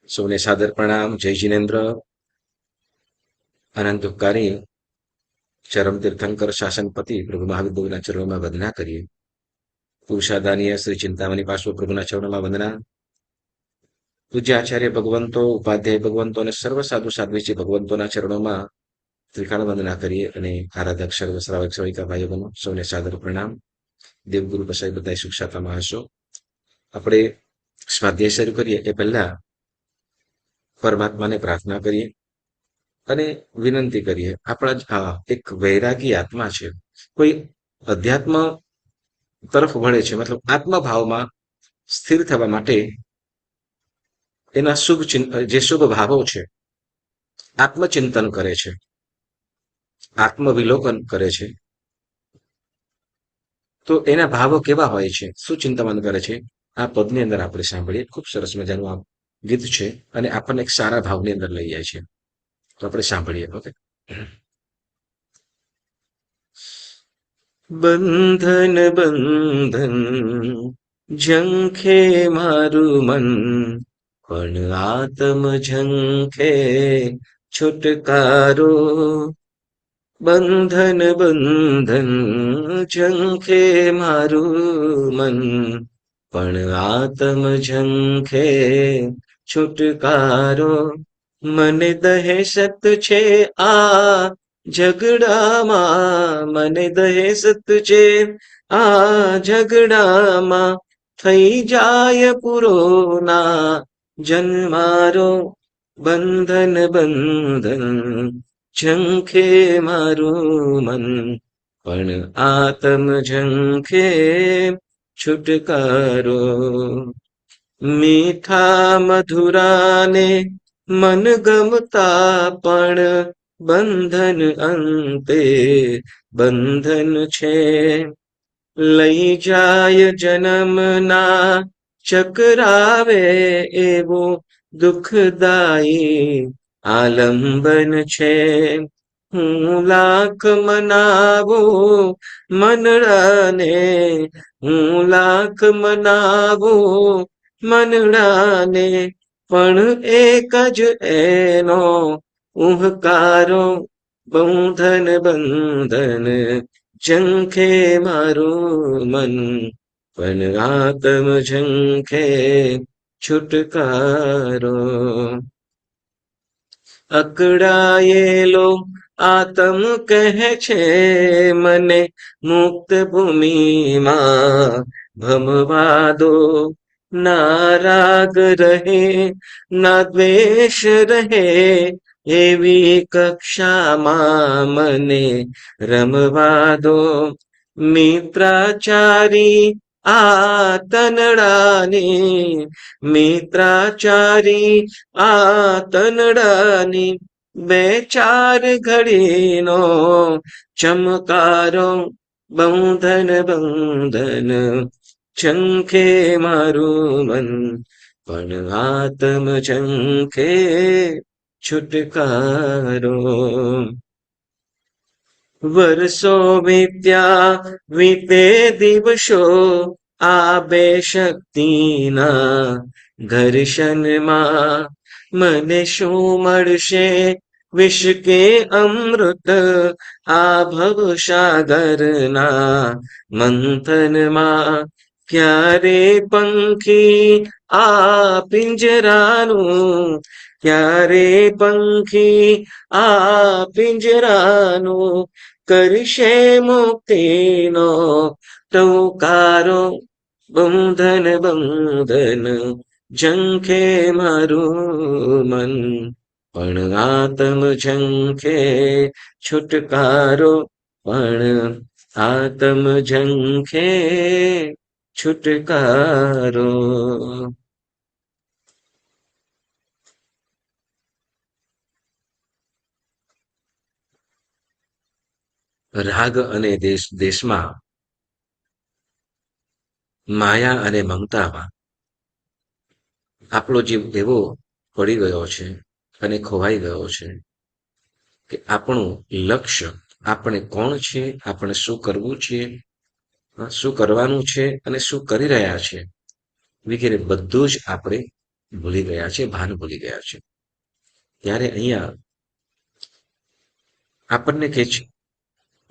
સૌને સાદર પ્રણામ. જય જિનેન્દ્ર. આનંદ ઉપકારી ચરમ તીર્થંકર શાસનપતિ પ્રભુ મહાવિદ્યોના ચરણોમાં વંદના કરીએ. પુરુષાદાનીય શ્રી ચિંતામણી પાર્શ્વ પ્રભુના ચરણોમાં વંદના. પૂજ્ય આચાર્ય ભગવંતો, ઉપાધ્યાય ભગવંતો અને સર્વ સાધુ સાધ્વીજી ભગવંતોના ચરણોમાં ત્રિકાળ વંદના કરીએ. અને આરાધક સર્વ શ્રાવક શ્રાવિકા ભાઈઓ બનો સૌને સાદર પ્રણામ. દેવગુરુ પસાઈ બધા સુખ શાતામાં હશો. આપણે સ્વાધ્યાય શરૂ કરીએ એ પહેલા પરમાત્માને પ્રાર્થના કરીએ અને વિનંતી કરીએ. આપણા એક વૈરાગી આત્મા છે, કોઈ અધ્યાત્મ તરફ વળે છે, મતલબ આત્મભાવમાં સ્થિર થવા માટે એના જે શુભ ભાવો છે, આત્મચિંતન કરે છે, આત્મવિલોકન કરે છે, તો એના ભાવો કેવા હોય છે, શું ચિંતન કરે છે, આ પદની અંદર આપણે સાંભળીએ. ખૂબ સરસ મજાનું આ ગીત છે અને આપણને એક સારા ભાવની અંદર લઈ જાય છે. તો આપણે સાંભળીએ. ઓકે. બંધન બંધન ઝંખે મારું મન, પણ આત્મ ઝંખે છુટકારો. બંધન બંધન ઝંખે મારું મન, પણ આત્મ ઝંખે છુટકારો. મને દહેશત છે આ ઝઘડામાં, મને દહેશત છે આ ઝઘડામાં, થઈ જાય પૂરો ના જન્મારો. બંધન બંધન ઝંખે મારું મન, પણ આત્મ ઝંખે છુટકારો. મીઠા મધુરાને મન ગમતા પણ બંધન અંતે બંધન છે. લઈ જાય જન્મના ચકરાવે એવું દુઃખદાયી આલંબન છે. હું લાખ મનાવું મનડાને, હું લાખ મનાવું મનડાને, પણ એક જ એનો ઉહકારો. બંધન બંધન ઝંખે મારું મન, પણ આત્મ ઝંખે છુટકારો. અકળાયેલો આત્મ કહે છે મને, મુક્ત ભૂમિમાં ભમવા દો. ના રાગ રહે ના દ્વેષ રહે, એવી કક્ષામાં મને રમવા દો. મિત્રાચારી આ તનડાની, મિત્રાચારી આ તનડાની, બે ચાર ઘડીનો ચમકારો. બંધન બંધન ઝંખે મારું મન, પણ આત્મ ઝંખે છુટકારો. વર્ષો વીત્યા વીતે દિવસો, આ બે શક્તિના ઘર્ષણમાં, મને શું મળશે વિષ કે અમૃત આ ભવસાગરના મંથનમાં. ક્યારે પંખી આ પિંજરાનું, ક્યારે પંખી આ પિંજરાનું, કરશે મુક્તિનો ટૌકારો. બંધન બંધન ઝંખે મારું મન, પણ આત્મ ઝંખે છુટકારો. પણ આત્મ ઝંખે છુટકારો. રાગ અને દેશમાં, માયા અને મમતામાં આપણો જીવ એવો પડી ગયો છે અને ખોવાઈ ગયો છે કે આપણું લક્ષ્ય, આપણે કોણ છે, આપણે શું કરવું છે, શું કરવાનું છે અને શું કરી રહ્યા છે વગેરે બધું જ આપણે ભૂલી ગયા છે, ભાન ભૂલી ગયા છે. ત્યારે અહીંયા આપણને કે છે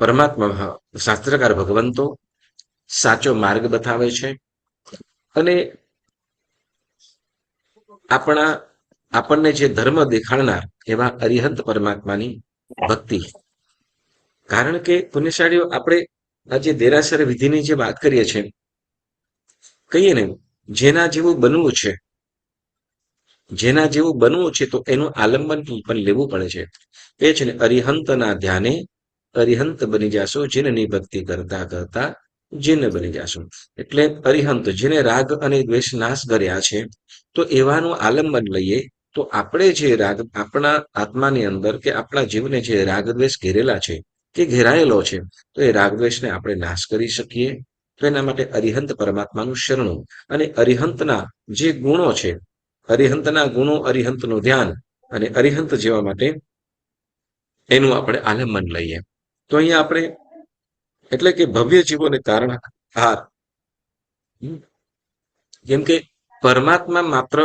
પરમાત્મા શાસ્ત્રકાર ભગવંતો સાચો માર્ગ બતાવે છે અને આપણને જે ધર્મ દેખાડનાર એવા અરિહંત પરમાત્માની ભક્તિ. કારણ કે પુણ્યશાળીઓ, આપણે આજે દેરાસર વિધિની જે વાત કરીએ છીએ, કહીએ ને જેના જેવું બનવું છે, જેના જેવું બનવું છે તો એનું આલંબન પણ લેવું પડે છે. એ છે ને, અરિહંતના ધ્યાને અરિહંત બની જાશો, જીનની ભક્તિ કરતા કરતા જીન બની જાશો. એટલે અરિહંત, જેને રાગ અને દ્વેષ નાશ કર્યા છે, તો એવાનું આલંબન લઈએ તો આપણે જે રાગ આપણા આત્માની અંદર કે આપણા જીવને જે રાગ દ્વેષ ઘેરેલા છે કે ઘેરાયેલો છે, તો એ રાગ દ્વેષને આપણે નાશ કરી શકીએ. તો એના માટે અરિહંત પરમાત્માનું શરણું અને અરિહંતના જે ગુણો છે, અરિહંતના ગુણો, અરિહંતનું ધ્યાન અને અરિહંત જેવા માટે એનું આપણે આલંબન લઈએ. તો અહીંયા આપણે એટલે કે ભવ્ય જીવોને તારણહાર, કેમ કે પરમાત્મા માત્ર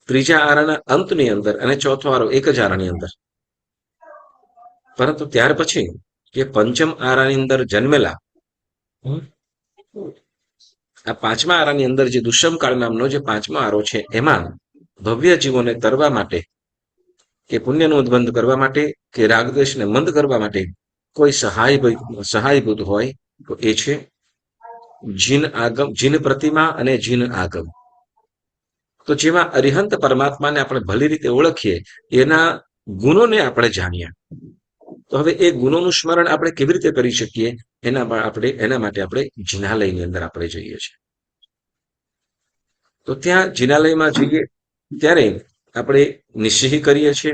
ત્રીજા આરાના અંતની અંદર અને ચોથો આરો એક જ આરાની અંદર, પરંતુ ત્યાર પછી જે પંચમ આરાની અંદર જન્મેલા, આ પાંચમા આરાની અંદર જે દુષ્યમ કાળ નામનો જે પાંચમા આરો છે, એમાં ભવ્ય જીવોને તરવા માટે કે પુણ્યનું ઉદ્બંધ કરવા માટે કે રાગદ્વેષને મંદ કરવા માટે કોઈ સહાયભૂત હોય તો એ છે જીન આગમ, જીન પ્રતિમા અને જીન આગમ. તો જેમાં અરિહંત પરમાત્માને આપણે ભલી રીતે ઓળખીએ, એના ગુણોને આપણે જાણીએ, તો હવે એ ગુણોનું સ્મરણ આપણે કેવી રીતે કરી શકીએ, એના માટે આપણે જિનાલયની અંદર આપણે જઈએ છીએ. તો ત્યાં જિનાલયમાં જઈએ ત્યારે આપણે નિશ્ચય કરીએ છીએ,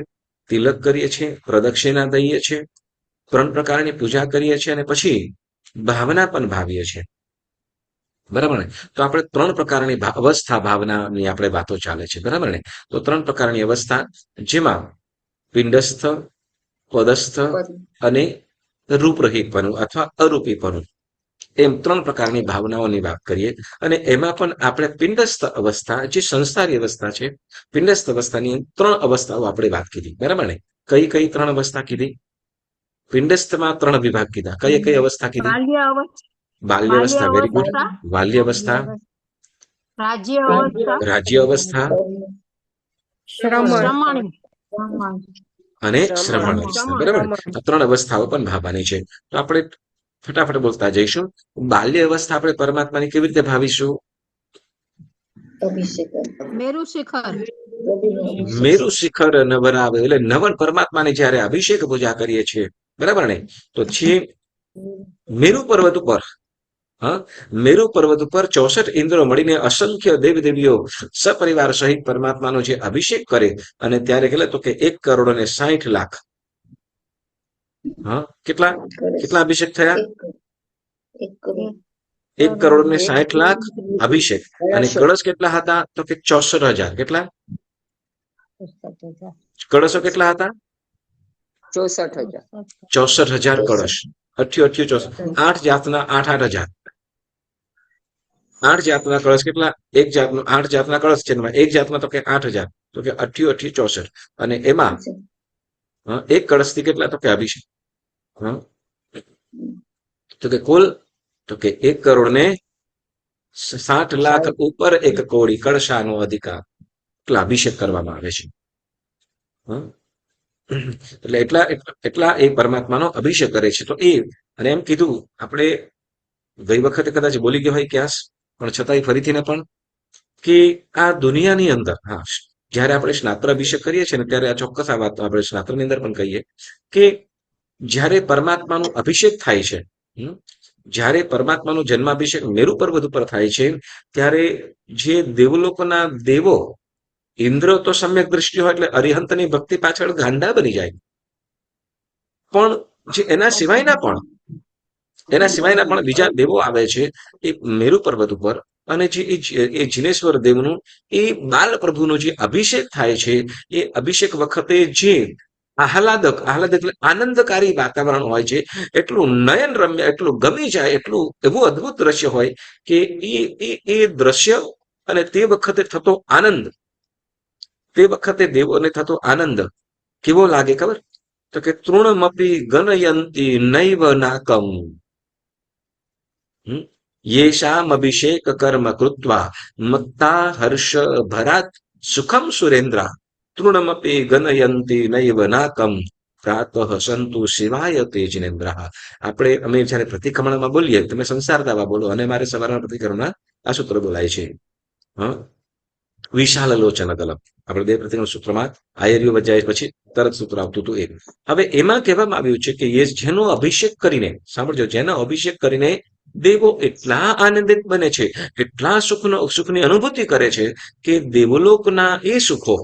તિલક કરીએ છીએ, પ્રદક્ષિણા દઈએ છીએ, 3 પ્રકારની પૂજા કરીએ છીએ અને પછી ભાવના પણ ભાવીએ છીએ. બરાબર ને? તો આપણે 3 પ્રકારની અવસ્થા ભાવનાની આપણે વાતો ચાલે છે. બરાબર ને? તો 3 પ્રકારની અવસ્થા, જેમાં પિંડસ્થ, પદસ્થ અને રૂપરહિતપણું અથવા અરૂપીપણું, એમ 3 પ્રકારની ભાવનાઓની વાત કરીએ. અને એમાં પણ આપણે પિંડસ્થ અવસ્થા, જે સંસારી અવસ્થા છે, પિંડસ્થ અવસ્થાની 3 અવસ્થાઓ આપણે વાત કીધી. બરાબર ને? કઈ 3 અવસ્થા કીધી? પિંડસ્થમાં 3 વિભાગ કીધા. કઈ અવસ્થા કીધી? બાલ્ય અવસ્થા, વેરી ગુડ. બાલ્ય અવસ્થા, રાજ્ય અવસ્થા અને શ્રમણ અવસ્થા. બરાબર? આ 3 અવસ્થાઓ પણ ભાવવાની છે. તો આપણે ફટાફટ બોલતા જઈશું. બાલ્ય અવસ્થા આપણે પરમાત્માની કેવી રીતે ભાવીશું? મેરુ શિખર નવરાવે, એટલે નવન પરમાત્માની જયારે અભિષેક પૂજા કરીએ છીએ, બરાબર ને? તો જે મેરુ પર્વત ઉપર, મેરુ પર્વત ઉપર 64 ઇન્દ્રો મળીને અસંખ્ય દેવદેવીઓ સપરિવાર સહિત પરમાત્માનો જે અભિષેક કરે, અને ત્યારે કેટલા, તો કે 1,60,00,000. કેટલા અભિષેક થયા? 1,60,00,000 અભિષેક. અને કળશ કેટલા હતા? તો કે 64,000. કેટલા કળશો કેટલા હતા? 64,000 કળશ. 8 જાતના 8,000. 8 જાતના કળશ. કેટલા? 8 જાતના કળશ છે, એક જાતમાં તો કે 8,000, તો કે 8 64. અને એમાં એક કળશથી કેટલા? તો કે અભિષેક, તો કે કુલ, તો કે 1,60,00,000 ઉપર 1 કોડી કળશાનો અધિકાર, એટલા અભિષેક કરવામાં આવે છે. એટલે એટલા એ પરમાત્માનો અભિષેક કરે છે. તો એ, અને એમ કીધું આપણે ગઈ વખતે કદાચ બોલી ગયો હોય ક્યાસ, પણ છતાંય ફરીથી પણ, કે આ દુનિયાની અંદર, જ્યારે આપણે સ્નાત્ર અભિષેક કરીએ છીએ ને, ત્યારે આ ચોક્કસ આ વાત આપણે સ્નાત્રની અંદર પણ કહીએ કે જ્યારે પરમાત્માનો અભિષેક થાય છે, જ્યારે પરમાત્માનો જન્માભિષેક મેરુ પર્વત ઉપર થાય છે, ત્યારે જે દેવલોકના દેવો, ઇન્દ્ર તો સમ્યક દ્રષ્ટિ હોય એટલે અરિહંતની ભક્તિ પાછળ ગાંડા બની જાય, પણ જે એના સિવાયના પણ બીજા દેવો આવે છે એ મેરુ પર્વત ઉપર, અને જે એ જિનેશ્વર દેવનું એ બાલ પ્રભુનો જે અભિષેક થાય છે, એ અભિષેક વખતે જે આહલાદક એટલે આનંદકારી વાતાવરણ હોય છે, એટલું નયન રમ્ય, એટલું ગમી જાય, એટલું એવું અદ્ભુત દ્રશ્ય હોય કે એ દ્રશ્ય અને તે વખતે થતો આનંદ, તે વખતે દેવોને થતો આનંદ કેવો લાગે ખબર? તો કે તૃણમપી ગનયંતી નૈવ નાકમ યેષામ અભિષેક કર્મ કૃત્વા મત્તા હર્ષ ભરાત સુખમ સુરેન્દ્રા તૃણમપી ગનયંતી નૈવ નાકમ પ્રાતઃ સંતુ શિવાય તે જિનેન્દ્રા. અમે જયારે પ્રતિક્રમણમાં બોલીએ, તમે સંસાર દાવા બોલો અને મારે સવારના પ્રતિક્રમણમાં આ સૂત્ર બોલાય છે. વિશાલ લોચન કલમ. આપણે બે પ્રતિક્રમણ સૂત્રમાં આયર્યું વજાય પછી તરત સૂત્ર આવતું હતું. હવે એમાં કહેવામાં આવ્યું છે કે જેનો અભિષેક કરીને, સાંભળજો, જેનો અભિષેક કરીને દેવો એટલા આનંદિત બને છે, એટલા સુખની અનુભૂતિ કરે છે કે દેવલોકના એ સુખો,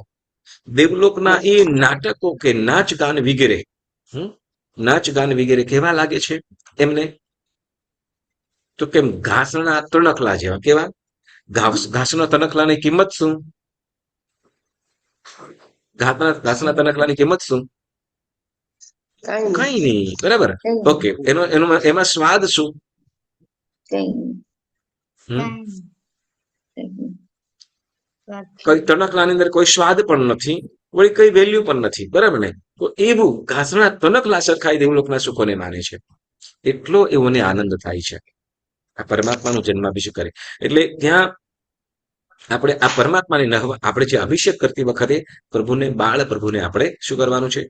દેવલોકના એ નાટકો કે નાચ ગાન વગેરે કેવા લાગે છે એમને? તો કેમ ઘાસના તણખલા જેવા. કેવા? ઘાસના તણખલાની કિંમત શું? ઘાસના તણખલાની કિંમત શું? કઈ નહીં. બરાબર. ઓકે. એમાં સ્વાદ શું? કઈ તણખલાની અંદર કોઈ સ્વાદ પણ નથી, વળી કઈ વેલ્યુ પણ નથી. બરાબર ને? તો એવું ઘાસના તણખલા સરખાઈ દેવલોકના સુખોને માને છે. એટલો એવોને આનંદ થાય છે આ પરમાત્માનું જન્માભિષેક કરે. એટલે ત્યાં આપણે આ પરમાત્માની આપણે જે અભિષેક કરતી વખતે બાળ પ્રભુને આપણે શું કરવાનું છે?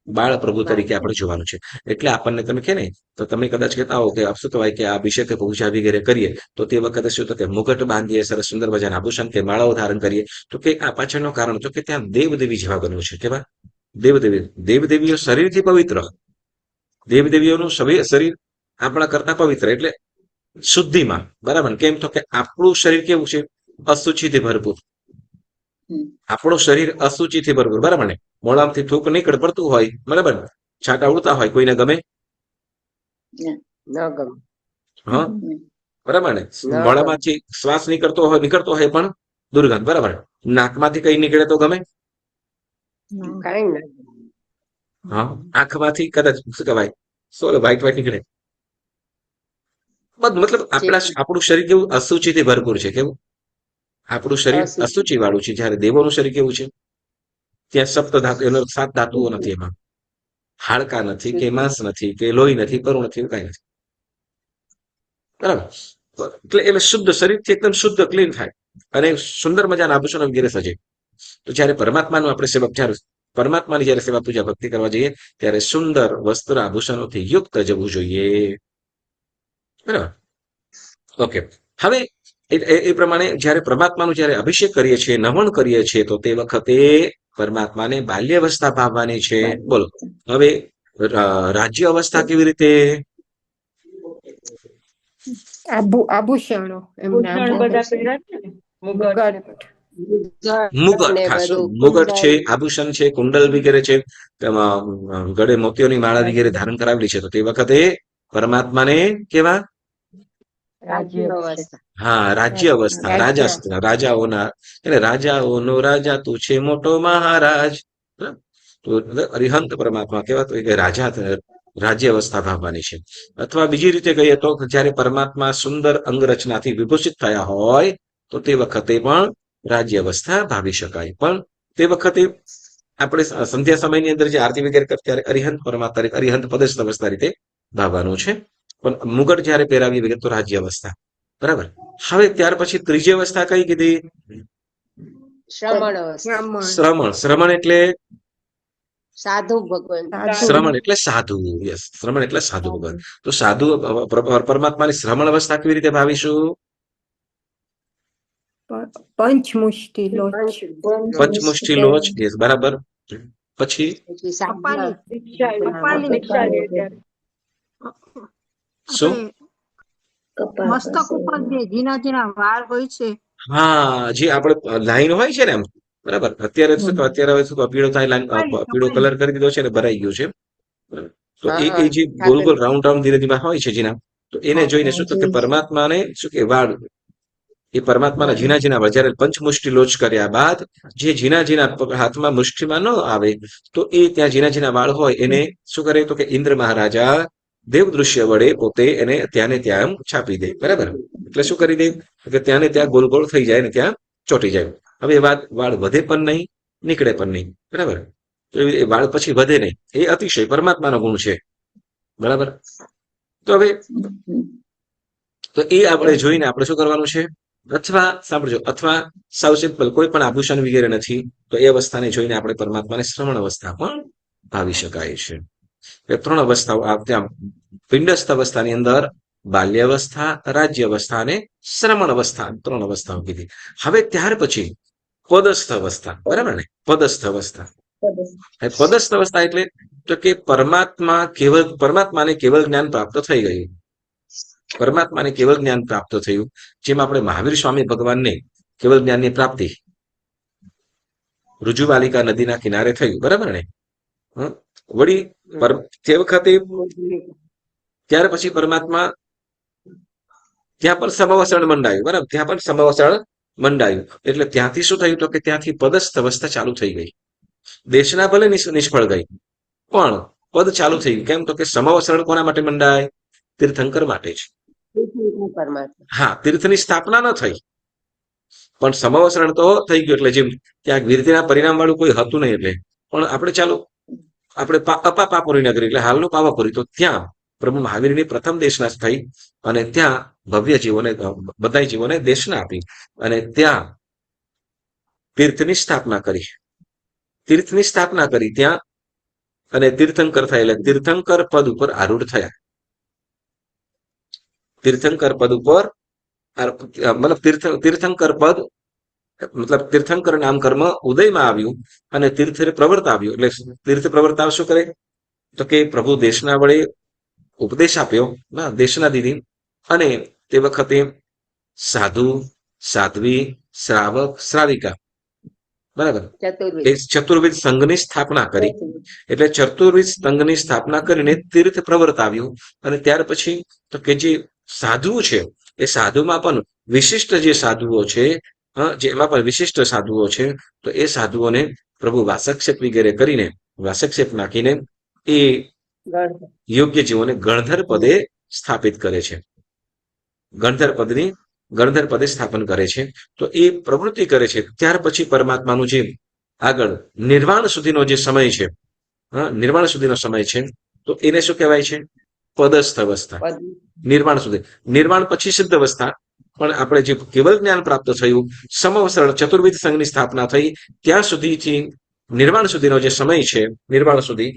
બાળ પ્રભુ તરીકે આપણે જોવાનું છે. એટલે આપણને તમે કે ને, તો તમે કદાચ કહેતા હો કે શું કહેવાય કે આ અભિષેક પૂજા વગેરે કરીએ તો તે વખતે શું તો કે મુગટ બાંધીએ, સરસ સુંદર મજાના આભૂષણ કે માળાઓ ધારણ કરીએ. તો કે આ પાછળનું કારણ તો કે ત્યાં દેવદેવી જેવા બનવું છે. કેવા? દેવદેવીઓ શરીરથી પવિત્ર, દેવદેવીઓનું શરીર આપણા કરતા પવિત્ર, એટલે શુદ્ધિમાં. બરાબર? કેમ? તો કે આપણું શરીર કેવું છે? અશુચિથી ભરપૂર. આપણું શરીર અશુચિથી ભરપૂર. બરાબર ને? મોઢામાંથી થૂક નીકળ પડતું હોય, બરાબર, છાંટા ઉડતા હોય, કોઈને ગમે? હા, બરાબર ને? મોઢામાંથી શ્વાસ નીકળતો હોય પણ દુર્ગંધ. બરાબર? નાકમાંથી કઈ નીકળે તો ગમે? હા, આંખમાંથી કદાચ શું કહેવાય વ્હાઈટ નીકળે. મતલબ આપણું શરીર કેવું? અશુચિથી ભરપૂર છે. કેવું? આપણું શરીર અશુચિ વાળું છે. જયારે દેવોનું શરીર કેવું છે? ત્યાં સપ્ત ધાતુ, 7 ધાતુઓ નથી, એમાં હાડકા નથી, કે માંસ નથી, કે લોહી નથી, પરુ નથી, કઈ નથી. બરાબર? એટલે શુદ્ધ શરીરથી એકદમ શુદ્ધ, ક્લીન થાય અને સુંદર મજાના આભૂષણ વગેરે સજે. તો જયારે પરમાત્માનું આપણે પરમાત્માની જયારે સેવા પૂજા ભક્તિ કરવા જઈએ ત્યારે સુંદર વસ્ત્ર આભૂષણોથી યુક્ત જવું જોઈએ. બરાબર? ઓકે. હવે એ પ્રમાણે જયારે પરમાત્માનું જયારે અભિષેક કરીએ છીએ, નમન કરીએ છીએ, તો તે વખતે પરમાત્માને બાલ્યાવસ્થા ભાવવાની છે. બોલો હવે રાજ્ય અવસ્થા કેવી રીતે? આભૂષણો મુગટ છે, આભૂષણ છે, કુંડલ વગેરે છે, ગળે મોતીઓની માળા વગેરે ધારણ કરાવેલી છે. તો તે વખતે પરમાત્માને કેવા? હા, રાજ્ય અવસ્થા, રાજાઓના, એટલે રાજાઓનો રાજા તું છે મોટો મહારાજ. તો અરિહંત પરમાત્મા કેવા? તો કે રાજ્ય અવસ્થા ભાવવાની છે. અથવા બીજી રીતે કહીએ તો જયારે પરમાત્મા સુંદર અંગરચનાથી વિભૂષિત થયા હોય તો તે વખતે પણ રાજ્ય અવસ્થા ભાવી શકાય. પણ તે વખતે આપણે સંધ્યા સમયની અંદર જે આરતી વગેરે કરતા ત્યારે અરિહંત પરમાત્મા, અરિહંત પદસ્થ અવસ્થા રીતે ભાવવાનું છે. પણ મુગટ જયારે પહેરાવી વગેરે તો રાજ્ય અવસ્થા. બરાબર? હવે ત્યાર પછી ત્રીજી અવસ્થા કઈ કીધી? શ્રમણ એટલે સાધુ ભગવાન. શ્રમણ એટલે સાધુ. યસ, શ્રમણ એટલે સાધુ ભગવાન. તો સાધુ પરમાત્માની શ્રમણ અવસ્થા કેવી રીતે ભાવીશું? પંચમુષ્ટિ લોચ. યસ, બરાબર. પછી શું? મસ્તક ઉપર જે ઝીણા ઝીણા વાળ હોય છે. હા, જે આપણે લાઈન હોય છે ને, એમ. બરાબર? અત્યારે શું પીળો થાય, પીળો કલર કરી દીધો છે ને, ભરાઈ ગયો છે. તો એ જે ગોલ ગોલ રાઉન્ડ ધીરે ધીરે હોય છે જીના, તો એને જોઈને શું કે પરમાત્માને શું કે વાળ, એ પરમાત્માના ઝીણા ઝીણા જયારે પંચમુષ્ટિ લોચ કર્યા બાદ જે ઝીણા ઝીણા હાથમાં મુષ્ટિમાં ન આવે તો એ ત્યાં ઝીણા ઝીણા વાળ હોય એને શું કરે? તો કે ઇન્દ્ર મહારાજા દેવ દૃશ્ય વડે પોતે એને ત્યાં ને ત્યાં છાપી દે. બરાબર? એટલે શું કરી દે કે ત્યાં ને ત્યાં ગોલ ગોળ થઈ જાય ને ત્યાં ચોટી જાય. હવે વાળ વધે પણ નહીં નીકળે પણ નહીં. બરાબર? તો એ વાળ પછી વધે નહીં. એ અતિશય પરમાત્માનો ગુણ છે. બરાબર? તો હવે તો એ આપણે જોઈને આપણે શું કરવાનું છે? અથવા સાંભળજો, અથવા સાવ સિમ્પલ કોઈ પણ આભૂષણ વગેરે નથી, તો એ અવસ્થાને જોઈને આપણે પરમાત્માને શ્રવણ અવસ્થા પણ ભાવી શકાય છે. એ ત્રણ અવસ્થાઓ ત્યાં પિંડસ્થ અવસ્થાની અંદર બાલ્ય અવસ્થા, રાજ્ય અવસ્થા અને શ્રમણ અવસ્થા, ત્રણ અવસ્થાઓ કીધી. હવે ત્યાર પછી પદસ્થ અવસ્થા. બરાબર ને? પદસ્થ અવસ્થા. પદસ્થ અવસ્થા એટલે તો કે પરમાત્માને કેવળ જ્ઞાન પ્રાપ્ત થઈ ગયું. પરમાત્માને કેવળ જ્ઞાન પ્રાપ્ત થયું, જેમ આપણે મહાવીર સ્વામી ભગવાનને કેવળ જ્ઞાનની પ્રાપ્તિ રુજુવાલિકા નદીના કિનારે થયું. બરાબર ને? વળી તે વખતે ત્યાર પછી પરમાત્મા ત્યાં પણ સમવસરણ મંડાયું. બરાબર? ત્યાં પણ સમવસરણ મંડાયું. એટલે ત્યાંથી શું થયું? તો કે ત્યાંથી પદસ્થ અવસ્થા ચાલુ થઈ ગઈ. દેશના ભલે નિષ્ફળ ગઈ, પણ પદ ચાલુ થઈ ગયું. કેમ? તો કે સમવસરણ કોના માટે મંડાય? તીર્થંકર માટે જ. હા, તીર્થની સ્થાપના ન થઈ, પણ સમવસરણ તો થઈ ગયું. એટલે જેમ ત્યાં વિરતિના પરિણામ વાળું કોઈ હતું નહીં, એટલે પણ આપણે ચાલો આપણે અપાપાપુરી નગરી એટલે હાલનું પાવાપુરી, તો ત્યાં પ્રભુ મહાવીરની પ્રથમ દેશના થઈ અને ત્યાં ભવ્ય જીવોને બધા જીવોને દેશના આપી અને ત્યાં તીર્થની સ્થાપના કરી. તીર્થની સ્થાપના કરી ત્યાં અને તીર્થંકર થયા. એટલે તીર્થંકર પદ ઉપર આરૂઢ થયા. તીર્થંકર પદ ઉપર મતલબ તીર્થંકર પદ મતલબ તીર્થંકર નામ કર્મ ઉદયમાં આવ્યું અને તીર્થ પ્રવર્તાવ્યું. એટલે તીર્થ પ્રવર્તાવ શું કરે? તો કે પ્રભુ દેશના વડે ઉપદેશ આપ્યો, દેશના દીધી, અને તે વખતે સાધુ, સાધ્વી, શ્રાવક, શ્રાવિકા, બરાબર, એ ચતુર્વિધ સંઘની સ્થાપના કરી. એટલે ચતુર્વિધ સંઘની સ્થાપના કરીને તીર્થ પ્રવર્તાવ્યું. અને ત્યાર પછી તો કે જે સાધુઓ છે, એ સાધુમાં પણ વિશિષ્ટ જે સાધુઓ છે, જેમાં પણ વિશિષ્ટ સાધુઓ છે, તો એ સાધુઓને પ્રભુ વાસક્ષેપ વગેરે કરીને, વાસક્ષેપ નાખીને એ યોગ્ય જીવોને ગણધર પદે સ્થાપિત કરે છે. ગણધર પદે સ્થાપન કરે છે. તો એ પ્રવૃત્તિ કરે છે. ત્યાર પછી પરમાત્માનું જે આગળ નિર્વાણ સુધીનો જે સમય છે, નિર્વાણ સુધીનો સમય છે, તો એને શું કહેવાય છે? પદસ્થ અવસ્થા. નિર્વાણ સુધી. નિર્વાણ પછી સિદ્ધ અવસ્થા. પણ આપણે જે કેવળ જ્ઞાન પ્રાપ્ત થયું, સમવસરણ ચતુર્વિધ સંઘની સ્થાપના થઈ, ત્યાં સુધીથી નિર્વાણ સુધીનો જે સમય છે, નિર્વાણ સુધી,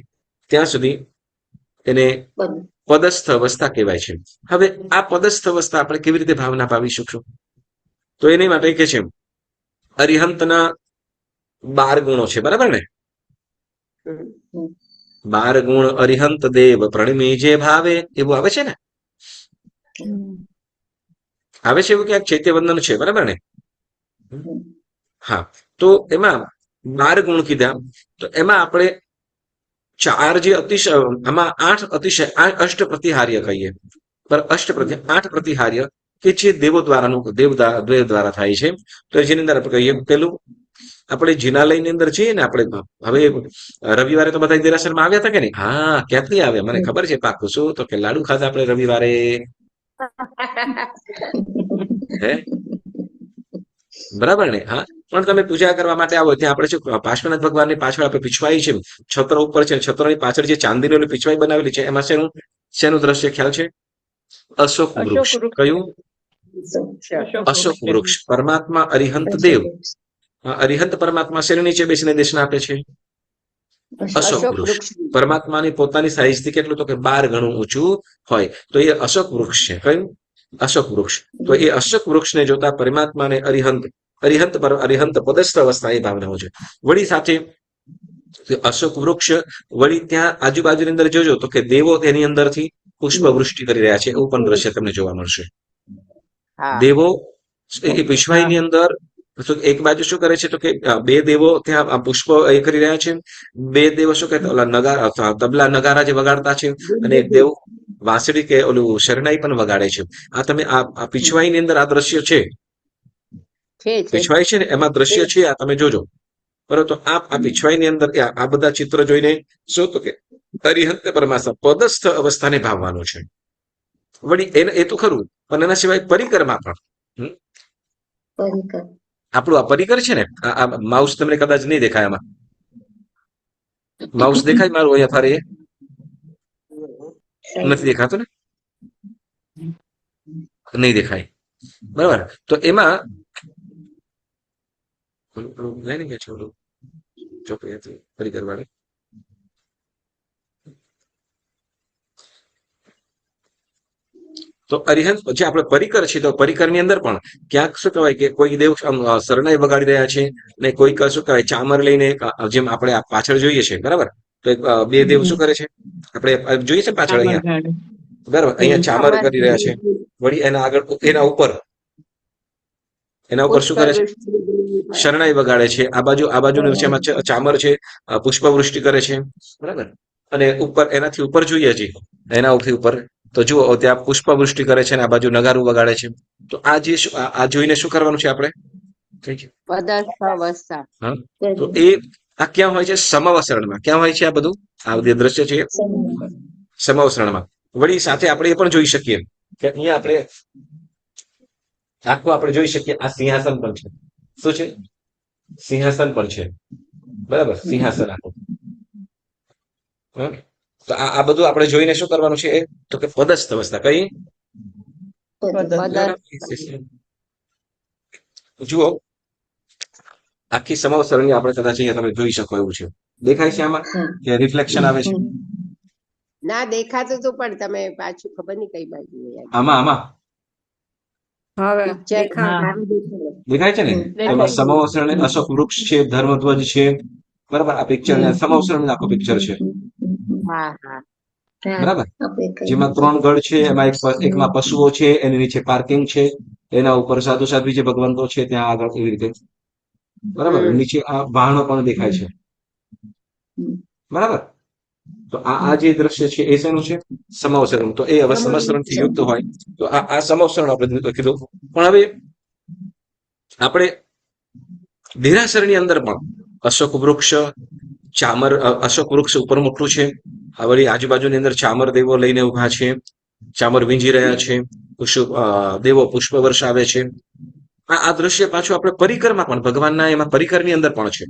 ત્યાં સુધી એને પદસ્થ અવસ્થા કહેવાય છે. હવે આ પદસ્થ અવસ્થા આપણે કેવી રીતે ભાવના પાવી શકશું? તો એની માટે કે છે અરિહંતના 12 ગુણો છે. બરાબર ને? 12 ગુણ અરિહંત દેવ પ્રણમી જે ભાવે, એવું આવે છે ને? આવે છે એવું ક્યાંક ચૈત્યવંદન છે. બરાબર ને? હા, તો એમાં 12 ગુણ કીધા. તો એમાં આપણે 4 જે અતિશય, આમાં 8 અતિશય, 8 પ્રતિહાર્ય કહીએ. અષ્ટ 8 પ્રતિહાર્ય કે જે દેવો દેવ દ્વારા થાય છે. તો જેની અંદર આપણે કહીએ, પેલું આપણે જિનાલયની અંદર જઈએ ને, આપણે હવે રવિવારે તો બધા દેરાસરમાં આવ્યા હતા કે નહીં? હા, ક્યાંથી આવ્યા મને ખબર છે પાકું. શું? તો કે લાડુ ખાધા આપણે રવિવારે. હે, બરાબર ને? હા, પણ તમે પૂજા કરવા માટે આવો ત્યાં આપણે શું પાર્શ્વનાથ ભગવાનની પાછળ આપણે પીછવાઈ છે, છત્ર ઉપર છે, છત્રની પાછળ જે ચાંદીની પીછવાઈ બનાવેલી છે, એમાં શેનું દ્રશ્ય ખ્યાલ છે? અશોક વૃક્ષ. કયું? અશોક વૃક્ષ. પરમાત્મા અરિહંત દેવ, અરિહંત પરમાત્મા શેની નીચે બેસીને દેશના આપે છે? અશોક વૃક્ષ. પરમાત્માની પોતાની સાઈઝથી કેટલું? તો કે 12 ગણું ઊંચું હોય. તો એ અશોક વૃક્ષ છે. કયું? અશોક વૃક્ષ. તો એ અશોક વૃક્ષને જોતા પરમાત્માને અરિહંત પદસ્થ અવસ્થા એ ભાવનાઓ છે. વળી સાથે અશોક વૃક્ષ, વળી ત્યાં આજુબાજુની અંદર જોજો તો કે દેવો તેની અંદરથી પુષ્પ વૃષ્ટિ કરી રહ્યા છે, એવું પણ દ્રશ્ય તમને જોવા મળશે. દેવો એ પીછવાઈની અંદર એક બાજુ શું કરે છે? તો કે 2 દેવો ત્યાં પુષ્પ એ કરી રહ્યા છે. 2 દેવો શું કહેતા, ઓલા નગારા, તબલા નગારા જે વગાડતા છે, અને એક દેવ વાંસળી કે ઓલું શરણાઈ પણ વગાડે છે. આ તમે આ પીછવાઈની અંદર આ દ્રશ્ય છે, પીછવાઈ છે ને એમાં દ્રશ્ય છે, આ તમે જોજો. બરોબર? તો આ પીછવાઈની અંદર આ બધા ચિત્ર જોઈને શું? તો કે અરિહંત પરમાત્મા પદસ્થ અવસ્થાને ભાવવાનું છે. વળી એ તો ખરું, પણ એના સિવાય પરિકરમાં પણ આપણું આ પરિકર છે ને, આ માઉસ તમને કદાચ નહીં દેખાય આમાં. માઉસ દેખાય મારું અહીંયા ફરે? નથી દેખાતું ને? નહીં દેખાય, બરાબર. તો એમાં લઈને ગયા છે ઓલું ચોપડી હતી પરિકર વાળી. તો અરિહંત જે આપણે પરિકર છે, તો પરિકરની અંદર પણ ક્યાંક શું કહેવાય કે કોઈ દેવ શરણાઈ વગાડી રહ્યા છે, ને કોઈક શું કહેવાય ચામર લઈને, જેમ આપણે પાછળ જોઈએ છે, બરાબર. તો બે દેવ શું કરે છે આપણે જોઈએ છે પાછળ અહીંયા, બરાબર. અહીંયા ચામર કરી રહ્યા છે, વળી એના આગળ એના ઉપર શું કરે છે? શરણાઈ વગાડે છે. આ બાજુ નીચેમાં ચામર છે, પુષ્પવૃષ્ટિ કરે છે, બરાબર. અને ઉપર એનાથી ઉપર જોઈએ છે, એના ઉપર તો જુઓ ત્યાં પુષ્પવૃષ્ટિ કરે છે, અને આ બાજુ નગારું વગાડે છે. તો આ જોઈને શું કરવાનું છે આપણે? હા, તો એ આ ક્યાં હોય છે? સમાવસરણમાં. ક્યાં હોય છે આ બધું? આ જે દ્રશ્ય છે સમાવસરણમાં. વળી સાથે આપણે એ પણ જોઈ શકીએ કે અહીંયા આપણે જોઈ શકીએ આ સિંહાસન પણ છે. શું છે? સિંહાસન પણ છે, બરાબર. સિંહાસન આખું. તો આ બધું આપણે જોઈને શું કરવાનું છે? તો કે પદસ્થ અવસ્થા. કઈ? જુઓ, આખી સમાવસરણની આપણે કદાચ અહીંયા તમે જોઈ શકો એવું છે. દેખાય છે આમાં કે રિફ્લેક્શન આવે છે? ના દેખાતું તો, પણ તમે પાછું ખબર નહીં કઈ બાજુ આમાં હવે દેખાય છે ને? એમાં સમાવસરણ અશોક વૃક્ષ છે, ધર્મધ્વજ છે, બરાબર. આ પિક્ચર સમાવસરણ આખો પિક્ચર છે, બરાબર. જેમાં 3 ગઢ છે, એમાં એકમાં પશુઓ છે, એની નીચે પાર્કિંગ છે, એના ઉપર સાધુ સાધ્વી જે ભગવંતો છે ત્યાં આગળ, એવી રીતે, બરાબર. નીચે આ વાહનો પણ દેખાય છે, બરાબર. તો આ જે દ્રશ્ય છે એ શેનું છે? સમાવસરણ. તો એ હવે સમાવસરણ થી યુક્ત હોય તો આ સમાવસરણ આપણે કીધું. પણ હવે આપણે દેરાસરની અંદર પણ અશોક વૃક્ષ, ચામર, અશોક વૃક્ષ ઉપર મોટું છે, વળી આજુબાજુની અંદર ચામર દેવો લઈને ઉભા છે, ચામર વીંજી રહ્યા છે, દેવો પુષ્પ વર્ષાવે છે. આ દ્રશ્ય પાછું આપણે પરિકરમાં પણ, ભગવાનના એમાં પરિકરની અંદર પણ છે.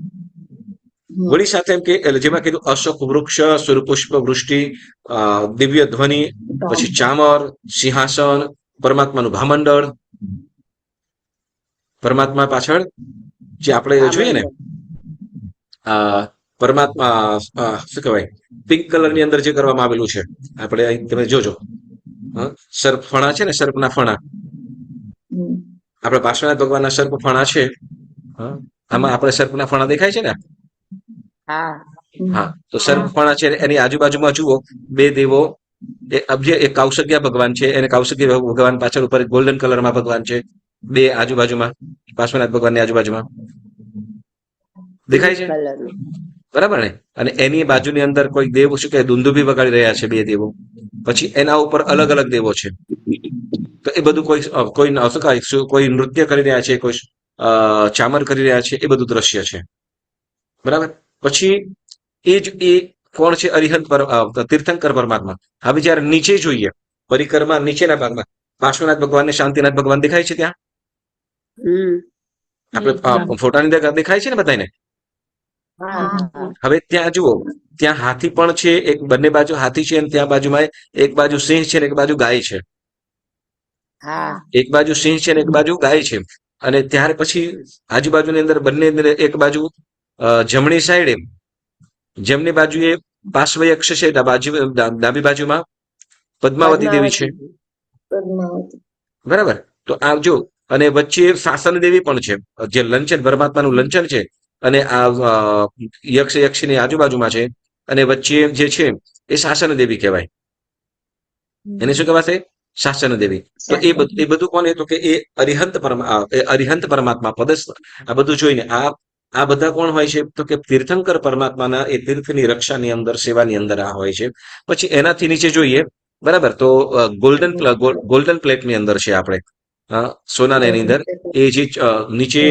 વળી સાથે એમ કે જેમાં કીધું અશોક વૃક્ષ, સુરપુષ્પ વૃષ્ટિ, દિવ્ય ધ્વનિ, પછી ચામર, સિંહાસન, પરમાત્માનું ભામંડળ. પરમાત્મા પાછળ જે આપણે જોઈએ ને, પરમાત્મા શું કહેવાય, પિંક કલર ની અંદર જે કરવામાં આવેલું છે, આપણે અહીં તમે જોજો, સર્પ ફણા છે ને, સર્પના ફણા, આપણે પાર્શ્વનાથ ભગવાનના સર્પ ફણા છે. આમાં આપણે સર્પના ફણા દેખાય છે ને? હા, તો સર્પ ફણા છે, એની આજુબાજુમાં જુઓ 2 દેવો. એક કૌશગ્યા ભગવાન છે, એને કૌશગ્ય ભગવાન પાછળ ઉપર ગોલ્ડન કલરમાં ભગવાન છે, 2 આજુબાજુમાં, પાર્શ્વનાથ ભગવાનની આજુબાજુમાં દેખાય છે, બરાબર ને? અને એની બાજુની અંદર કોઈ દેવ શું કે દુંદુભી વગાડી રહ્યા છે, 2 દેવો. પછી એના ઉપર અલગ અલગ દેવો છે. તો એ બધું કોઈ નૃત્ય કરી રહ્યા છે, કોઈ ચામર કરી રહ્યા છે, એ બધું દ્રશ્ય છે, બરાબર. પછી એ કોણ છે? અરિહંત તીર્થંકર પરમાત્મા. હવે જયારે નીચે જોઈએ, પરિકરમાં નીચેના ભાગમાં પાર્શ્વનાથ ભગવાન ને શાંતિનાથ ભગવાન દેખાય છે ત્યાં? આપણે ફોટાની અંદર દેખાય છે ને બધાને? હવે ત્યાં જુઓ, ત્યાં હાથી પણ છે, એક બંને બાજુ હાથી છે, અને ત્યાં બાજુમાં એક બાજુ સિંહ છે ને એક બાજુ ગાય છે. એક બાજુ સિંહ છે ને એક બાજુ ગાય છે. અને ત્યાર પછી આજુબાજુની અંદર બંને એક બાજુ જમણી સાઈડે, જમણી બાજુએ પાર્શ્વયક્ષ છે, ડાબી બાજુમાં પદ્માવતી દેવી છે, બરાબર. તો આવજો. અને વચ્ચે શાસન દેવી પણ છે, જે લંચન, પરમાત્માનું લંચન છે, અને આ યક્ષની આજુબાજુમાં છે, અને વચ્ચે જે છે એ શાસન દેવી કહેવાય. એને શું કહેવાશે? શાસન દેવી. તો એ બધું કોને? તો કે એ અરિહંત પરમાત્મા પદસ્થ. આ બધું જોઈને આ બધા કોણ હોય છે? તો કે તીર્થંકર પરમાત્માના એ તીર્થની રક્ષાની અંદર, સેવાની અંદર આ હોય છે. પછી એનાથી નીચે જોઈએ, બરાબર, તો ગોલ્ડન પ્લેટની અંદર છે આપણે, સોનાની એની અંદર એ જે નીચે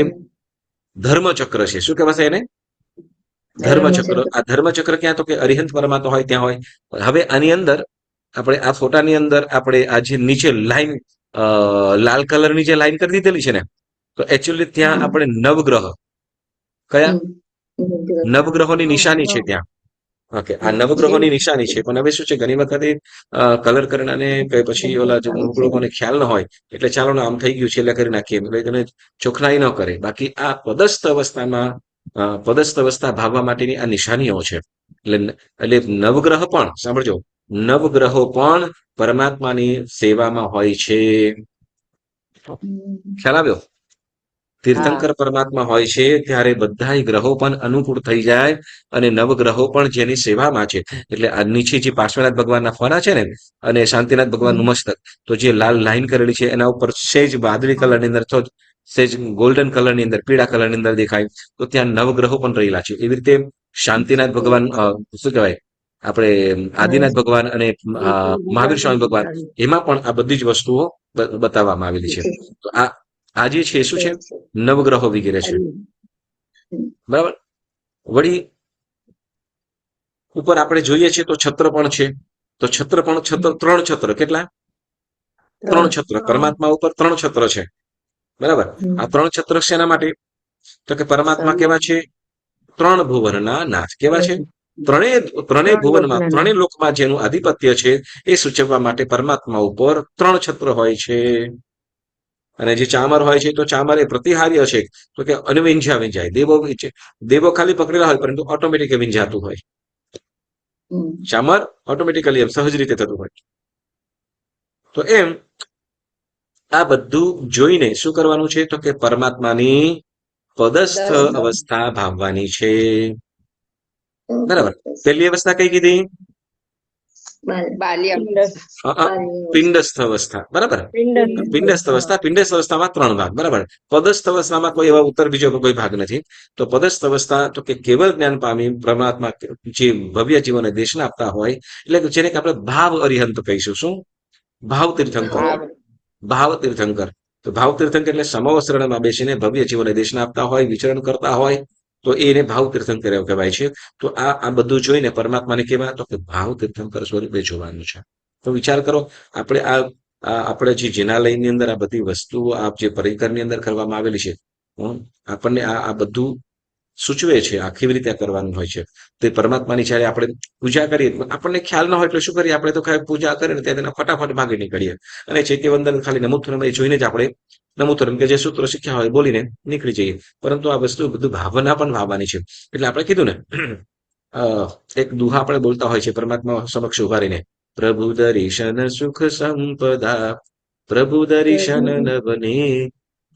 ધર્મચક્ર છે. શું કહેવાશે એને? ધર્મચક્ર. આ ધર્મચક્ર ક્યાં? તો કે અરિહંત પરમાત્મા હોય ત્યાં હોય. હવે આની અંદર આપણે આ ફોટાની અંદર આપણે આ જે નીચે લાઈન, લાલ કલરની જે લાઈન કરી દીધેલી છે ને, તો એકચ્યુઅલી ત્યાં આપણે નવગ્રહ કયા નવગ્રહોની નિશાની છે ત્યાં. ઓકે, આ નવગ્રહોની નિશાની છે. પણ હવે શું છે, ઘણી વખતે કલર કરનાને કે પછી ઓલા અમુક લોકોને ખ્યાલ ન હોય એટલે ચાલો ને આમ થઈ ગયું છે એટલે કરી નાખીએ, એટલે તેને ચોખનાઈ ન કરે. બાકી આ પદસ્થ અવસ્થા ભાવવા માટેની આ નિશાનીઓ છે. એટલે નવગ્રહ પણ સાંભળજો, નવગ્રહો પણ પરમાત્માની સેવામાં હોય છે. ખ્યાલ આવ્યો? તીર્થંકર પરમાત્મા હોય છે ત્યારે બધા ગ્રહો પણ અનુકૂળ થઈ જાય અને નવગ્રહો પણ જેની સેવામાં છે. એટલે આ નીચે જે પાર્શ્વનાથ ભગવાનના ફોરા છે ને અને શાંતિનાથ ભગવાનનું મસ્તક, તો જે લાલ લાઈન કરેલી છે એના ઉપર સેજ વાદળી કલરની અંદર તો સેજ ગોલ્ડન કલરની અંદર પીળા કલરની અંદર દેખાય, તો ત્યાં નવગ્રહો પણ રહેલા છે. એવી રીતે શાંતિનાથ ભગવાન શું કહેવાય આપણે આદિનાથ ભગવાન અને મહાવીર સ્વામી ભગવાન, એમાં પણ આ બધી જ વસ્તુઓ બતાવવામાં આવેલી છે. તો આ જે છે શું છે, નવગ્રહો વગેરે છે. બરાબર. વળી ઉપર આપણે જોઈએ છીએ તો છત્ર પણ છે. તો છત્ર પણ ત્રણ છત્ર, કેટલા? 3 છત્ર. પરમાત્મા ઉપર 3 છત્ર છે. બરાબર. આ 3 છત્ર શેના માટે? તો કે પરમાત્મા કેવા છે? 3 ભુવનના નાથ. કેવા છે? ત્રણેય ભુવનમાં, ત્રણેય લોકમાં જેનું આધિપત્ય છે એ સૂચવવા માટે પરમાત્મા ઉપર 3 છત્ર હોય છે. અને જે ચામર હોય છે તો ચામર એ પ્રતિહાર્ય છે, તો કે વિંજાય. દેવો ખાલી પકડેલા હોય પરંતુ ઓટોમેટિક વિંજાતું હોય. ચામર ઓટોમેટિકલી સહજ રીતે થતું હોય. તો એમ આ બધું જોઈને શું કરવાનું છે, તો કે પરમાત્માની પદસ્થ અવસ્થા ભાવવાની છે. બરાબર. પહેલી અવસ્થા કઈ કીધી? પિંડસ્થ અવસ્થા. બરાબર. પિંડસ્થ અવસ્થામાં 3 ભાગ. બરાબર. પદસ્થ અવસ્થામાં કોઈ એવા ઉત્તર બીજો કોઈ ભાગ નથી. તો પદસ્થ અવસ્થા તો કે કેવળ જ્ઞાન પામી પરમાત્મા જે ભવ્ય જીવનને દેશના આપતા હોય, એટલે જેને આપણે ભાવ અરિહંત કહીશું. શું? ભાવ તીર્થંકર. ભાવ તીર્થંકર. તો ભાવ તીર્થંકર એટલે સમવસ્ત્રણમાં બેસીને ભવ્ય જીવનને દેશના આપતા હોય, વિચરણ કરતા હોય, તો એને ભાવ તીર્થંકર એવું કહેવાય છે. તો આ બધું જોઈને પરમાત્માને કેવા, તો કે ભાવ તીર્થંકર સ્વરૂપે જોવાનું છે. તો વિચાર કરો, આપણે જે જિનાલયની અંદર આ બધી વસ્તુઓ આ જે પરિકરની અંદર કરવામાં આવેલી છે, આપણને આ બધું સૂચવે છે આ કેવી રીતે કરવાનું હોય છે. તો પરમાત્માની જયારે આપણે પૂજા કરીએ, આપણને ખ્યાલ ન હોય એટલે શું કરીએ, આપણે તો ખાલી પૂજા કરીને ત્યાં તેના ફટાફટ ભાગી નીકળીએ અને ચૈત્યવંદન ખાલી નમોત્તરમ એ જોઈને જ આપણે નમોત્તરમ કે જે સૂત્રો શીખ્યા હોય બોલીને નીકળી જઈએ. પરંતુ આ વસ્તુ બધું ભાવના પણ ભાવવાની છે. એટલે આપણે કીધું ને, એક દુહા આપણે બોલતા હોય છે પરમાત્મા સમક્ષ ઉભા રહીને, પ્રભુ દર્શન સુખ સંપદા, પ્રભુ દર્શન નવને,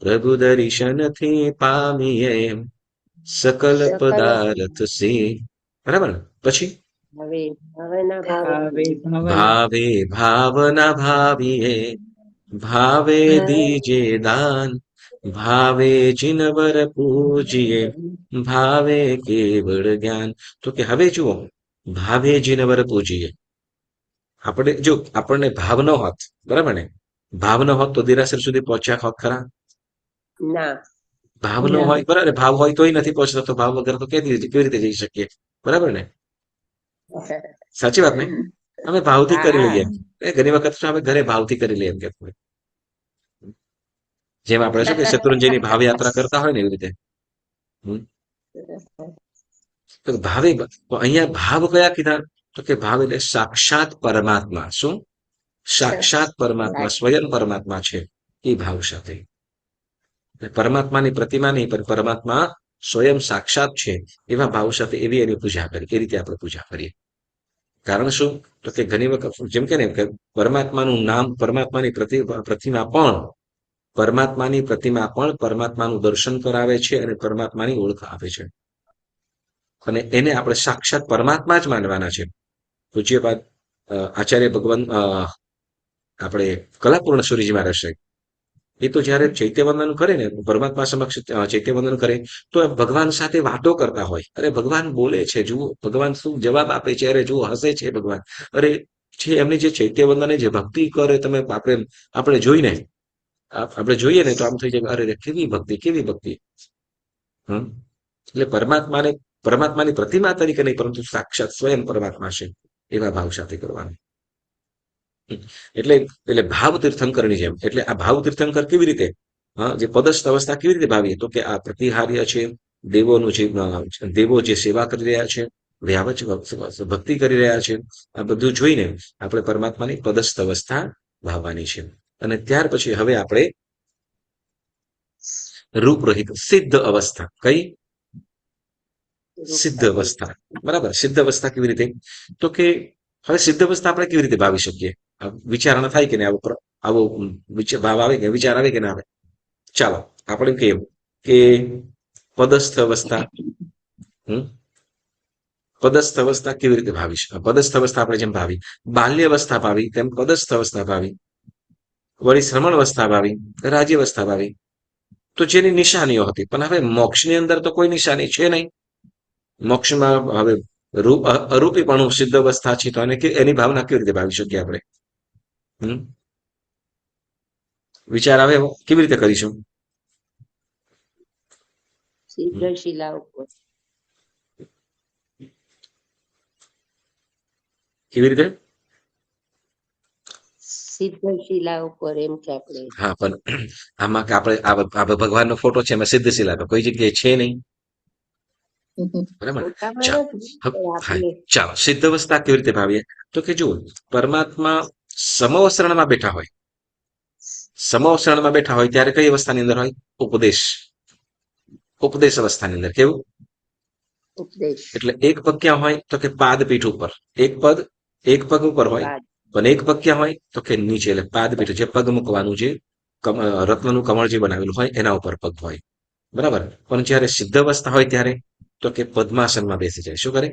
પ્રભુ દર્શન થી પામીએ સકલ પદાર્થ સે. બરાબર ને? પછી ભાવે ભાવના ભાવીએ, ભાવે દીજે દાન, ભાવે જિનવર પૂજીએ, ભાવે કેવળ જ્ઞાન. તો કે હવે જુઓ, ભાવે જિનવર પૂજીએ. આપણે જો આપણને ભાવ ન હોત, બરાબર ને, ભાવ ન હોત તો દેરાસર સુધી પહોંચ્યા હોત ખરા? ભાવ ન હોય, બરાબર. ભાવ હોય તોય નથી પહોંચતો, તો ભાવ વગર તો કેવી રીતે જઈ શકીએ? બરાબર ને? સાચી વાત ને? અમે ભાવથી કરી લઈએ. ઘણી વખત અમે ઘરે ભાવથી કરી લઈએ એમ કે, જેમ આપણે શું કે શત્રુંજયની ભાવ યાત્રા કરતા હોય ને એવી રીતે. તો ભાવે, અહીંયા ભાવ કયા કીધા? તો કે ભાવ એટલે સાક્ષાત પરમાત્મા. શું? સાક્ષાત પરમાત્મા, સ્વયં પરમાત્મા છે એ ભાવ સાથે. પરમાત્માની પ્રતિમા નહીં, પણ પરમાત્મા સ્વયં સાક્ષાત છે એવા ભાવ સાથે એવી એની પૂજા કરી. એ રીતે આપણે પૂજા કરીએ. કારણ શું? તો કે ઘણી વખત જેમ કે ને પરમાત્માનું નામ, પરમાત્માની પ્રતિમા પણ પરમાત્માનું દર્શન કરાવે છે અને પરમાત્માની ઓળખ આપે છે. અને એને આપણે સાક્ષાત પરમાત્મા જ માનવાના છે. પૂજ્યપાદ આચાર્ય ભગવાન આપણે કલાપૂર્ણ સૂર્યજી મહારાજ સાહેબ, એ તો જયારે ચૈત્યવંદન કરે ને, પરમાત્મા સમક્ષ ચૈત્યવંદન કરે તો ભગવાન સાથે વાતો કરતા હોય. અરે ભગવાન બોલે છે, જુઓ ભગવાન શું જવાબ આપે છે, અરે જુઓ હસે છે ભગવાન. અરે છે એમની જે ચૈત્યવંદને જે ભક્તિ કરે, તમે આપણે જોઈને આપણે જોઈએ ને તો આમ થઈ જાય, અરે કેવી ભક્તિ. એટલે પરમાત્માની પ્રતિમા તરીકે નહીં, પરંતુ સાક્ષાત સ્વયં પરમાત્મા છે એવા ભાવ સાથે કરવાનું. એટલે ભાવ તીર્થંકરની જેમ. એટલે આ ભાવ તીર્થંકર કેવી રીતે? હા, જે પદસ્થ અવસ્થા કેવી રીતે ભાવીએ? તો કે આ પ્રતિહાર્ય છે, દેવોનું જે દેવો જે સેવા કરી રહ્યા છે, વ્યાવચ ભક્તિ કરી રહ્યા છે, આ બધું જોઈને આપણે પરમાત્માની પદસ્થ અવસ્થા ભાવવાની છે. અને ત્યાર પછી હવે આપણે રૂપરહિત સિદ્ધ અવસ્થા. કઈ? સિદ્ધ અવસ્થા. બરાબર. સિદ્ધ અવસ્થા કેવી રીતે? તો કે હવે સિદ્ધ અવસ્થા આપણે કેવી રીતે ભાવી શકીએ? વિચારણા થાય કે નહીં? આવો ભાવ આવે કે વિચાર આવે કે ના આવે? ચાલો આપણે કહીએ કે પદસ્થ અવસ્થા. પદસ્થ અવસ્થા કેવી રીતે ભાવી શકે? પદસ્થ અવસ્થા આપણે જેમ ભાવી, બાલ્ય અવસ્થા ભાવી, તેમ પદસ્થ અવસ્થા ભાવી, વળી શ્રમણ અવસ્થા ભાવી, રાજ્ય અવસ્થા ભાવી. તો જેની નિશાનીઓ હતી, પણ હવે મોક્ષની અંદર તો કોઈ નિશાની છે નહીં. મોક્ષમાં હવે અરૂપીપણું સિદ્ધ અવસ્થા છે, તો એની ભાવના કેવી રીતે ભાવી શકીએ આપણે? વિચાર આવે કેવી રીતે કરીશું? સિદ્ધ શિલા ઉપર કેવી રીતે? સિદ્ધ શિલા ઉપર એમ કે આપણે હા, પણ આમાં કે આપણે ભગવાનનો ફોટો છે, એમાં સિદ્ધ શિલા તો કોઈ જગ્યાએ છે નહીં. બરાબર. પોતામાં ચાલો નથી, હા, પણ આપણે ચાલો સિદ્ધ અવસ્થા કેવી રીતે ભાવીએ? તો કે જુઓ, પરમાત્મા સમવસરણમાં બેઠા હોય, સમવસરણમાં બેઠા હોય ત્યારે કઈ અવસ્થાની અંદર હોય? ઉપદેશ અવસ્થાની અંદર. કેવું? ઉપદેશ એટલે એક પગ ક્યાં હોય? તો કે પાદપીઠ ઉપર. એક પગ ઉપર હોય, બાદ પણ એક પગ ક્યાં હોય? તો કે નીચે, એટલે પાદપીઠ, જે પગ મૂકવાનું જે રત્નનું કમળ જે બનાવેલું હોય એના ઉપર પગ હોય. બરાબર. પણ જયારે સિદ્ધ અવસ્થા હોય ત્યારે તો કે પદ્માસનમાં બેસી જાય. શું કરે?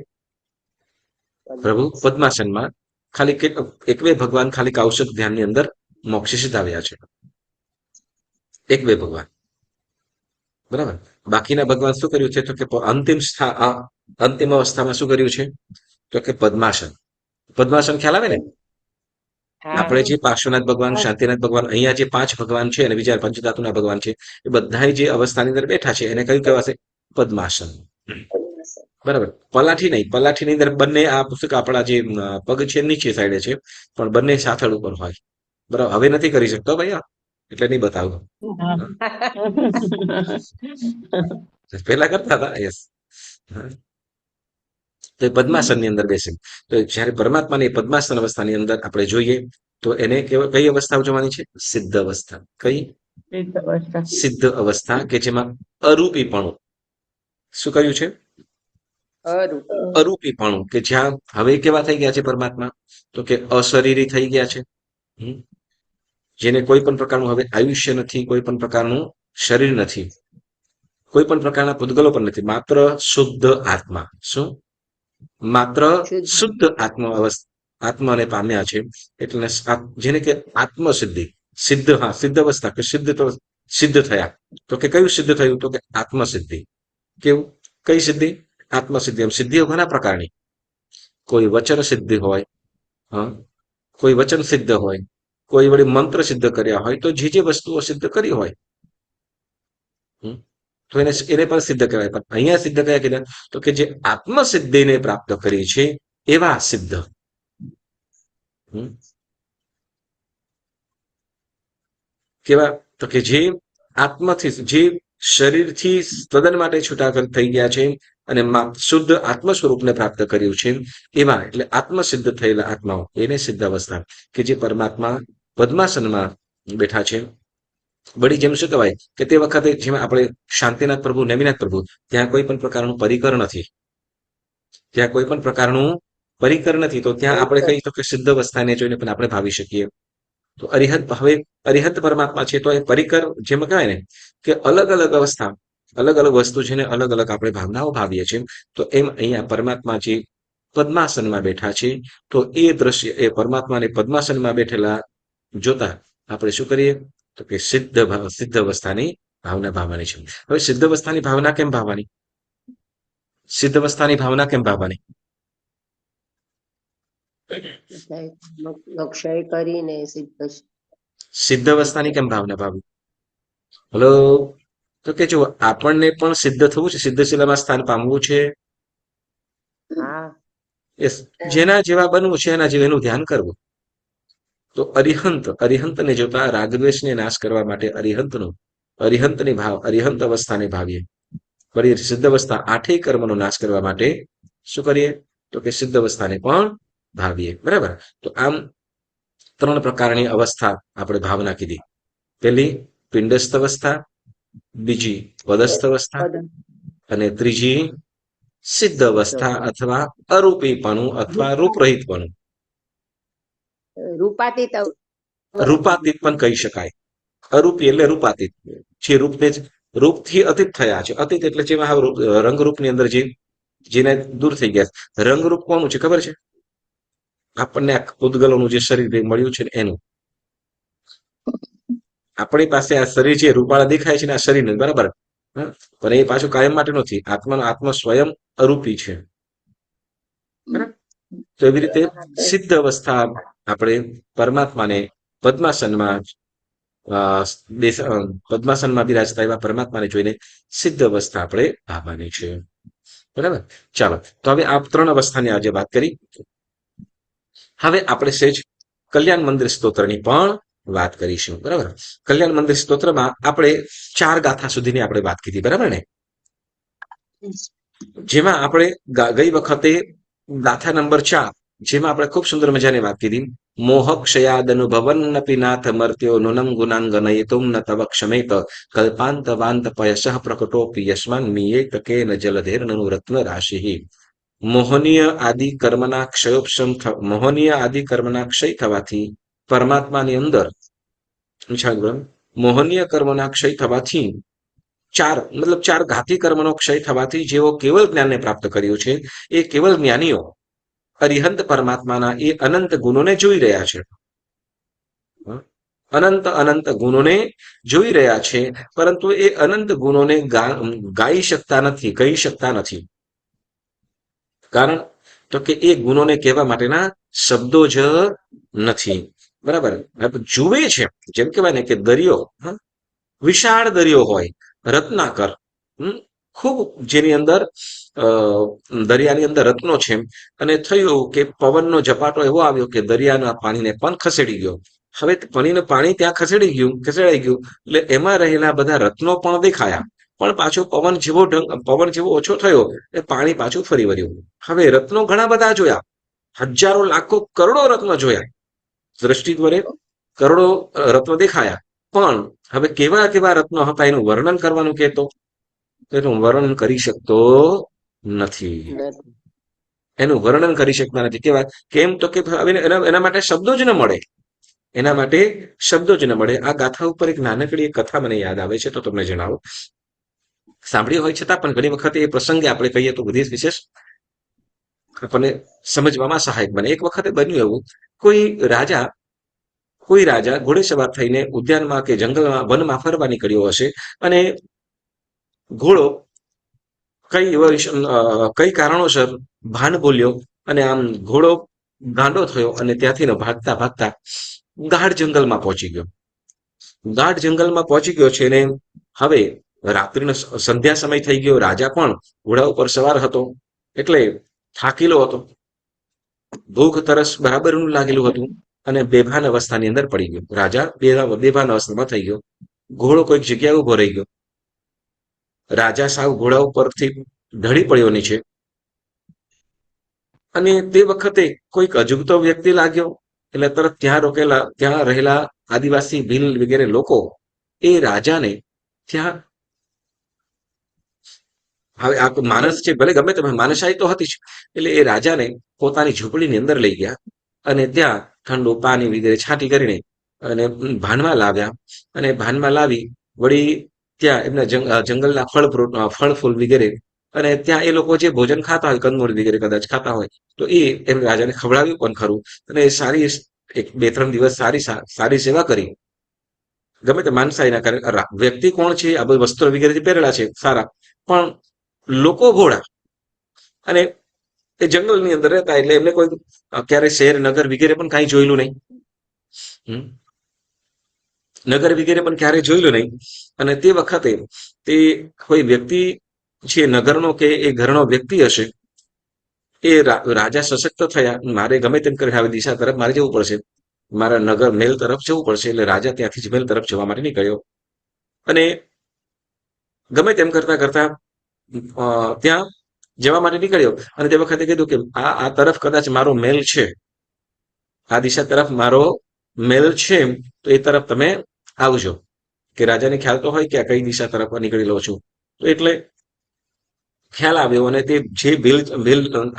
પ્રભુ પદ્માસનમાં. ખાલી એક બે ભગવાન ખાલી કૌશિક ધ્યાનની અંદર મોક્ષે સીધાવ્યા છે. એક બે ભગવાન. બરાબર. બાકીના ભગવાન શું કર્યું છે? તો કે અંતિમ અવસ્થામાં શું કર્યું છે? તો કે પદ્માસન. પદ્માસન ખ્યાલ આવે ને? આપણે જે પાર્શ્વનાથ ભગવાન, શાંતિનાથ ભગવાન, અહીંયા જે 5 ભગવાન છે અને બીજા પંચધાતુના ભગવાન છે, એ બધા જે અવસ્થાની અંદર બેઠા છે એને કયું કહેવાશે? પદ્માસન. બરાબર. પલાઠી નહીં, પલાઠીની અંદર બંને આ પુસ્તક આપણા જે પગ છે નીચે સાઈડે છે, પણ બંને સાથળ ઉપર હોય. બરાબર. હવે નથી કરી શકતો ભાઈ, એટલે નહીં બતાવું. પેલા કરતા હતા. યસ. તો એ પદ્માસનની અંદર બેસે. તો જયારે પરમાત્માની પદ્માસન અવસ્થાની અંદર આપણે જોઈએ તો એને કઈ અવસ્થા ઉજવવાની છે? સિદ્ધ અવસ્થા. કઈ? સિદ્ધ અવસ્થા, કે જેમાં અરૂપીપણું. શું કર્યું છે? અરૂપીપણું, કે જ્યાં હવે કેવા થઈ ગયા છે પરમાત્મા? તો કે અશરીરી થઈ ગયા છે. જેને કોઈ પણ પ્રકારનું હવે આયુષ્ય નથી, કોઈ પણ પ્રકારનું શરીર નથી, કોઈ પણ પ્રકારના પૂતગલો પણ નથી, માત્ર શુદ્ધ આત્મા. શું? માત્ર શુદ્ધ આત્માને પામ્યા છે. એટલે જેને કે આત્મસિદ્ધિ. સિદ્ધ, હા, સિદ્ધ અવસ્થા, કે સિદ્ધ તો સિદ્ધ થયા. તો કે કયું સિદ્ધ થયું? તો કે આત્મસિદ્ધિ. કેવું? કઈ સિદ્ધિ? આત્મસિદ્ધિ. એમ સિદ્ધિઓ ઘણા પ્રકારની. કોઈ વચન સિદ્ધિ હોય, હા, કોઈ વચન સિદ્ધ હોય, કોઈ વળી મંત્ર સિદ્ધ કર્યા હોય. તો જે વસ્તુઓ સિદ્ધ કરી હોય તો એને પણ સિદ્ધ કહેવાય. પણ અહીંયા સિદ્ધ કયા કીધા? તો કે જે આત્મસિદ્ધિને પ્રાપ્ત કરી છે એવા સિદ્ધ. કેવા? તો કે જે આત્માથી, જે શરીરથી તદ્દન માટે છૂટા થઈ ગયા છે અને શુદ્ધ આત્મ સ્વરૂપને પ્રાપ્ત કર્યું છે એવા, એટલે આત્મસિદ્ધ થયેલા આત્માઓ, એને સિદ્ધ અવસ્થા. કે જે પરમાત્મા પદ્માસનમાં બેઠા છે. વળી જેમ શું કહેવાય કે તે વખતે જેમ આપણે શાંતિનાથ પ્રભુ, નેમિનાથ પ્રભુ, ત્યાં કોઈ પણ પ્રકારનું પરિકર નથી. ત્યાં કોઈ પણ પ્રકારનું પરિકર નથી. તો ત્યાં આપણે કહી તો કે સિદ્ધ અવસ્થાને જોઈને પણ આપણે ભાવી શકીએ. તો અરિહંત, હવે અરિહંત પરમાત્મા છે તો એ પરિકર, જેમ કહેવાય ને કે અલગ અલગ અવસ્થા, અલગ અલગ વસ્તુ છે ને અલગ અલગ આપણે ભાવનાઓ ભાવીએ છીએ. તો એમ અહીંયા પરમાત્મા જે પદ્માસનમાં બેઠા છે, તો એ દ્રશ્ય, એ પરમાત્માને પદ્માસનમાં બેઠેલા જોતા આપણે શું કરીએ? તો કે સિદ્ધ અવસ્થાની ભાવના ભાવવાની છે. હવે સિદ્ધ અવસ્થાની ભાવના કેમ ભાવવાની? સિદ્ધ અવસ્થાની ભાવના કેમ ભાવવાની? ક્ષય કરીને સિદ્ધ અવસ્થાની કેમ ભાવના ભાવી? હલો. તો કે જો આપણને પણ સિદ્ધ થવું છે, સિદ્ધ શિલામાં સ્થાન પામવું છે. જેના જેવા બનવું છે, એના જેવું એનું ધ્યાન કરવું. તો અરિહંતને જોતા રાગદ્વેષને નાશ કરવા માટે અરિહંતનું અરિહંત અવસ્થાને ભાવીએ. વળી સિદ્ધ અવસ્થા 8 કર્મનો નાશ કરવા માટે શું કરીએ? તો કે સિદ્ધ અવસ્થાને પણ ભાવીએ. બરાબર. તો આમ 3 પ્રકારની અવસ્થા આપણે ભાવના કીધી. પહેલી પિંડસ્થ અવસ્થા, બીજી પદસ્થ અવસ્થા અને ત્રીજી સિદ્ધ અવસ્થા અથવા અરૂપીપણું અથવા રૂપરહિતપણું. રૂપાતીત રૂપાતીત પણ કહી શકાય. અરૂપી એટલે રૂપાતીત, જે રૂપને જ રૂપથી અતીત થયા છે. અતીત એટલે જેમાં રંગરૂપની અંદર જેને દૂર થઈ ગયા. રંગરૂપ કોનું છે ખબર છે? આપણને પૂતગલોનું જે શરીર મળ્યું છે ને એનું. આપણી પાસે આ શરીર છે, રૂપાળા દેખાય છે ને આ શરીર, બરાબર. પણ એ પાછું કાયમ માટે નથી. આત્મા સ્વયં અરૂપી છે. બરાબર. તો એવી રીતે સિદ્ધ અવસ્થા આપણે પરમાત્માને પદ્માસનમાં બિરાજતા એવા પરમાત્માને જોઈને સિદ્ધ અવસ્થા આપણે ભાવવાની છે. બરાબર. ચાલો, તો હવે આ 3 અવસ્થાની આજે વાત કરી. હવે આપણે સહેજ કલ્યાણ મંદિર સ્તોત્રની પણ વાત કરીશું. બરાબર. કલ્યાણ મંદિર સ્તોત્રમાં આપણે 4 ગાથા સુધીની આપણે વાત કીધી. બરાબર ને? જેમાં આપણે ગઈ વખતે ગાથા નંબર 4, જેમાં આપણે ખૂબ સુંદર મજાની વાત કીધી. મોહ ક્ષયાદ અનુભવન્નપી નાથ મર્ત્યો નુનમ ગુનાન ગનયતુમ ન તવ ક્ષમેત કલ્પાંત વાંત પયસઃ પ્રકટોપી યસ્માન મીયેત કેન જલધેર્નુ રત્ન રાશિ. મોહનીય આદિ કર્મના ક્ષય થવાથી પરમાત્માની અંદર મોહનીય કર્મના ક્ષય થવાથી 4 ઘાતી કર્મનો ક્ષય થવાથી જેઓ કેવળ જ્ઞાનને પ્રાપ્ત કર્યું છે, એ કેવળ જ્ઞાનીઓ અરિહંત પરમાત્માના એ અનંત ગુણોને જોઈ રહ્યા છે. અનંત ગુણોને જોઈ રહ્યા છે, પરંતુ એ અનંત ગુણોને ગાઈ શકતા નથી, કહી શકતા નથી. કારણ તો કે એ ગુણોને કહેવા માટેના શબ્દો જ નથી. બરાબર. જુએ છે, જેમ કહેવાય ને કે દરિયો, વિશાળ દરિયો હોય, રત્નાકર, ખૂબ જેની અંદર દરિયાની અંદર રત્નો છે, અને થયું કે પવનનો ઝપાટો એવો આવ્યો કે દરિયાના પાણીને પણ ખસેડી ગયો. હવે પાણી ત્યાં ખસેડાઈ ગયું એટલે એમાં રહેલા બધા રત્નો પણ દેખાયા, પણ પાછો પવન જેવો ઓછો થયો એ પાણી પાછું ફરી વળ્યું. હવે રત્નો ઘણા બધા જોયા, હજારો લાખો કરોડો રત્નો જોયા, દ્રષ્ટિ દ્વારા કરોડો રત્નો દેખાયા, પણ હવે કેવા કેવા રત્નો હતા એનું વર્ણન કરવાનું કહેતો, એનું વર્ણન કરી શકતો નથી. એનું વર્ણન કરી શકતા નથી. કેમ તો કે એના માટે શબ્દો જ ન મળે. આ ગાથા ઉપર એક નાનકડી કથા મને યાદ આવે છે, તો તમને જણાવો. સાંભળી હોય છતાં પણ ઘણી વખત એ પ્રસંગે આપણે કહીએ તો બધી વિશેષ આપણને સમજવામાં સહાયક બને. એક વખતે બન્યું એવું, કોઈ રાજા ઘોડે સવાર થઈને ઉદ્યાનમાં કે જંગલમાં વનમાં ફરવા નીકળ્યો હશે, અને ઘોડો કઈ કારણોસર ભાન બોલ્યો, અને આમ ઘોડો ગાંડો થયો અને ત્યાંથી ભાગતા ભાગતા ગાઢ જંગલમાં પહોંચી ગયો છે. ને હવે રાત્રિનો સંધ્યા સમય થઈ ગયો. રાજા પણ ઘોડા ઉપર સવાર હતો, એટલે થાકેલો હતો, ભૂખ તરસ બરાબરનું લાગેલું હતું, અને બેભાન અવસ્થાની અંદર પડી ગયો. રાજા બેભાન અવસ્થામાં થઈ ગયો. ઘોડો કોઈક જગ્યાએ ઉભો રહી ગયો. રાજા સાવ ઘોડા ઉપરથી ઢળી પડ્યો નીચે, અને તે વખતે કોઈક અજુગતો વ્યક્તિ લાગ્યો, એટલે તરત ત્યાં રહેલા આદિવાસી ભીલ વગેરે લોકો એ રાજાને ત્યાં, હવે આ માણસ છે, ભલે ગમે તમે માણસાઈ તો હતી જ, એટલે એ રાજાને પોતાની ઝૂંપડીની અંદર લઈ ગયા, અને ત્યાં ઠંડુ પાણી વગેરે છાંટી કરીને અને ભાનમાં લાવ્યા, અને ભાનમાં લાવી વળી ત્યાં એમના જંગલના ફળ ફૂલ વગેરે, અને ત્યાં એ લોકો જે ભોજન ખાતા હોય, કંદમૂળ વગેરે કદાચ ખાતા હોય, તો એ એમ રાજાને ખવડાવ્યું પણ ખરું, અને સારી 2-3 દિવસ સારી સેવા કરી. ગમે તે માનસાઈના કારણે વ્યક્તિ કોણ છે, આ બધું વસ્ત્રો વગેરે પહેરેલા છે સારા, પણ લોકો ઘોડા, અને એ જંગલની અંદર રહેતા, એટલે એમને કોઈ ક્યારે શહેર નગર વગેરે પણ કાંઈ જોયેલું નહીં, અને તે વખતે તે કોઈ વ્યક્તિ છે નગરનો કે એ ઘરનો વ્યક્તિ હશે, એ રાજા સશક્ત થયા, મારે ગમે તેમ કરીને આવી દિશા તરફ મારે જવું પડશે, મારા નગર મેલ તરફ જવું પડશે, એટલે રાજા ત્યાંથી જ મેલ તરફ જવા માટે નીકળ્યો. અને ગમે તેમ કરતા કરતા ત્યાં જવા માટે નીકળ્યો અને તે વખતે કીધું કે આ તરફ કદાચ મારો મેલ છે, આ દિશા તરફ મારો મેલ છે, તો એ તરફ તમે આવજો. કે રાજાને ખ્યાલ તો હોય કે આ કઈ દિશા તરફ નીકળેલો છું. તો એટલે ખ્યાલ આવ્યો અને તે જે ભીલ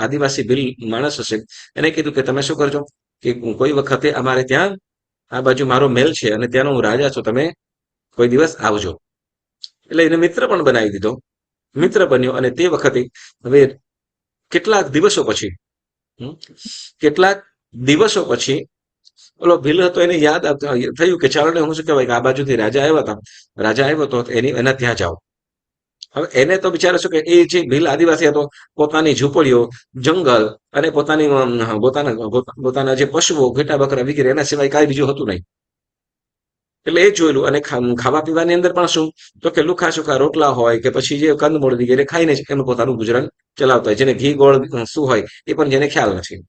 આદિવાસી ભીલ માણસ હશે એને કીધું કે તમે શું કરજો કે કોઈ વખતે અમારે ત્યાં આ બાજુ મારો મેલ છે અને ત્યાંનો હું રાજા છું, તમે કોઈ દિવસ આવજો. એટલે એને મિત્ર પણ બનાવી દીધો, મિત્ર બન્યો. અને તે વખતે હવે કેટલાક દિવસો પછી કેટલાક દિવસો પછી ઓલો ભીલ હતો એને યાદ થયું કે ચાલો ને હું શું કહેવાય કે આ બાજુથી રાજા આવ્યો હતો એના ત્યાં જાઓ. હવે એને તો બિચારો શું કે એ જે ભીલ આદિવાસી હતો પોતાની ઝૂંપડીઓ, જંગલ અને પોતાના જે પશુઓ, ઘેટા બકરા વગેરે એના સિવાય કાંઈ બીજું હતું નહીં. એટલે એ જોયેલું. અને ખાવા પીવાની અંદર પણ શું તો કે લુખા સુખા રોટલા હોય કે પછી જે કંદમૂળ વગેરે ખાઈને જ એનું પોતાનું ગુજરાન ચલાવતા હોય. જેને ઘી ગોળ શું હોય એ પણ જેને ખ્યાલ નથી,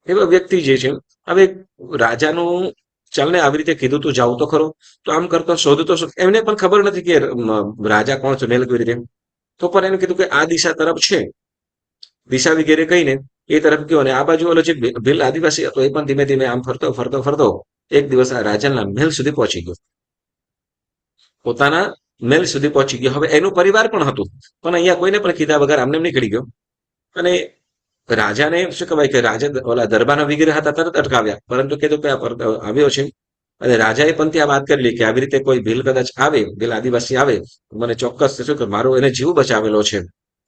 એવા વ્યક્તિ જે છે. હવે રાજાનું ચાલને આવી રીતે કીધું તું જાવ તો ખરો, તો આમ કરતો શોધતો એમને પણ ખબર નથી કે રાજા કોણ છે, મેલ કેવી રીતે. તો પણ એને કીધું કે આ દિશા તરફ છે, દિશા વગેરે કહીને એ તરફ ગયો. અને આ બાજુ ઓલો જે ભીલ આદિવાસી હતો એ પણ ધીમે ધીમે આમ ફરતો એક દિવસ આ રાજાના મહેલ સુધી પહોંચી ગયો, પોતાના મહેલ સુધી પહોંચી ગયો. હવે એનું પરિવાર પણ હતું, પણ અહીંયા કોઈને પણ કીધા વગર આમને નીકળી ગયો. અને રાજાને શું કહેવાય કે રાજા ઓલા દરબારના વગેરે હતા તરત અટકાવ્યા, પરંતુ કીધું કે આવ્યો છે. અને રાજાએ પણ ત્યાં વાત કરેલી કે આવી રીતે કોઈ ભીલ કદાચ આવે, ભીલ આદિવાસી આવે, મને ચોક્કસ શું કે મારો એને જીવ બચાવેલો છે,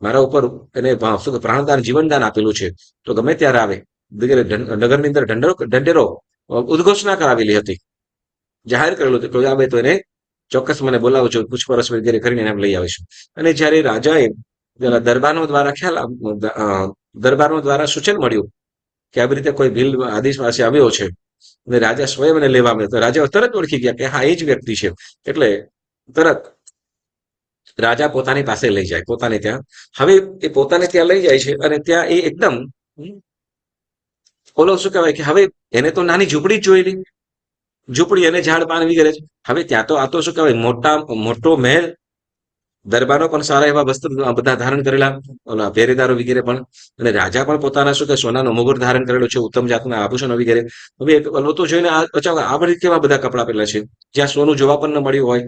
મારા ઉપર એને શું પ્રાણદાન જીવનદાન આપેલું છે, તો ગમે ત્યારે આવે. નગરની અંદર ઢંઢેરો ઉદ્ઘોષણા કરાવેલી હતી, જાહેર કરેલું હતું કોઈ આવે તો એને ચોક્કસ મને બોલાવજો, પૂછપરછ વગેરે કરીને એમ લઈ આવીશું. અને જ્યારે રાજાએ દરબારો દ્વારા સૂચન મળ્યું કે આવી રીતે કોઈ ભીલ આદિવાસી આવ્યો છે અને રાજા સ્વયં એને લેવા આવ્યો, તો રાજા તરત ઓળખી ગયા કે હા એ જ વ્યક્તિ છે. એટલે તરત રાજા પોતાની પાસે લઈ જાય, પોતાને ત્યાં. હવે એ પોતાને ત્યાં લઈ જાય છે અને ત્યાં એ એકદમ ઓલો શું કહેવાય કે હવે એને તો નાની ઝૂંપડી જ જોયેલી, ઝૂંપડી અને ઝાડ પાન વગેરે. હવે ત્યાં તો આ તો શું કહેવાય મોટો મહેલ, દરબારો પણ સારા એવા વસ્ત્ર બધા ધારણ કરેલા, ઓલા પહેરેદારો વગેરે પણ. અને રાજા પણ પોતાના શું કે સોનાનો મુગટ ધારણ કરેલો છે, ઉત્તમ જાતના આભૂષણો વગેરે. હવે તો જોઈને આ બધી કેવા બધા કપડા પહેલા છે, જ્યાં સોનું જોવા પણ ન મળ્યું હોય.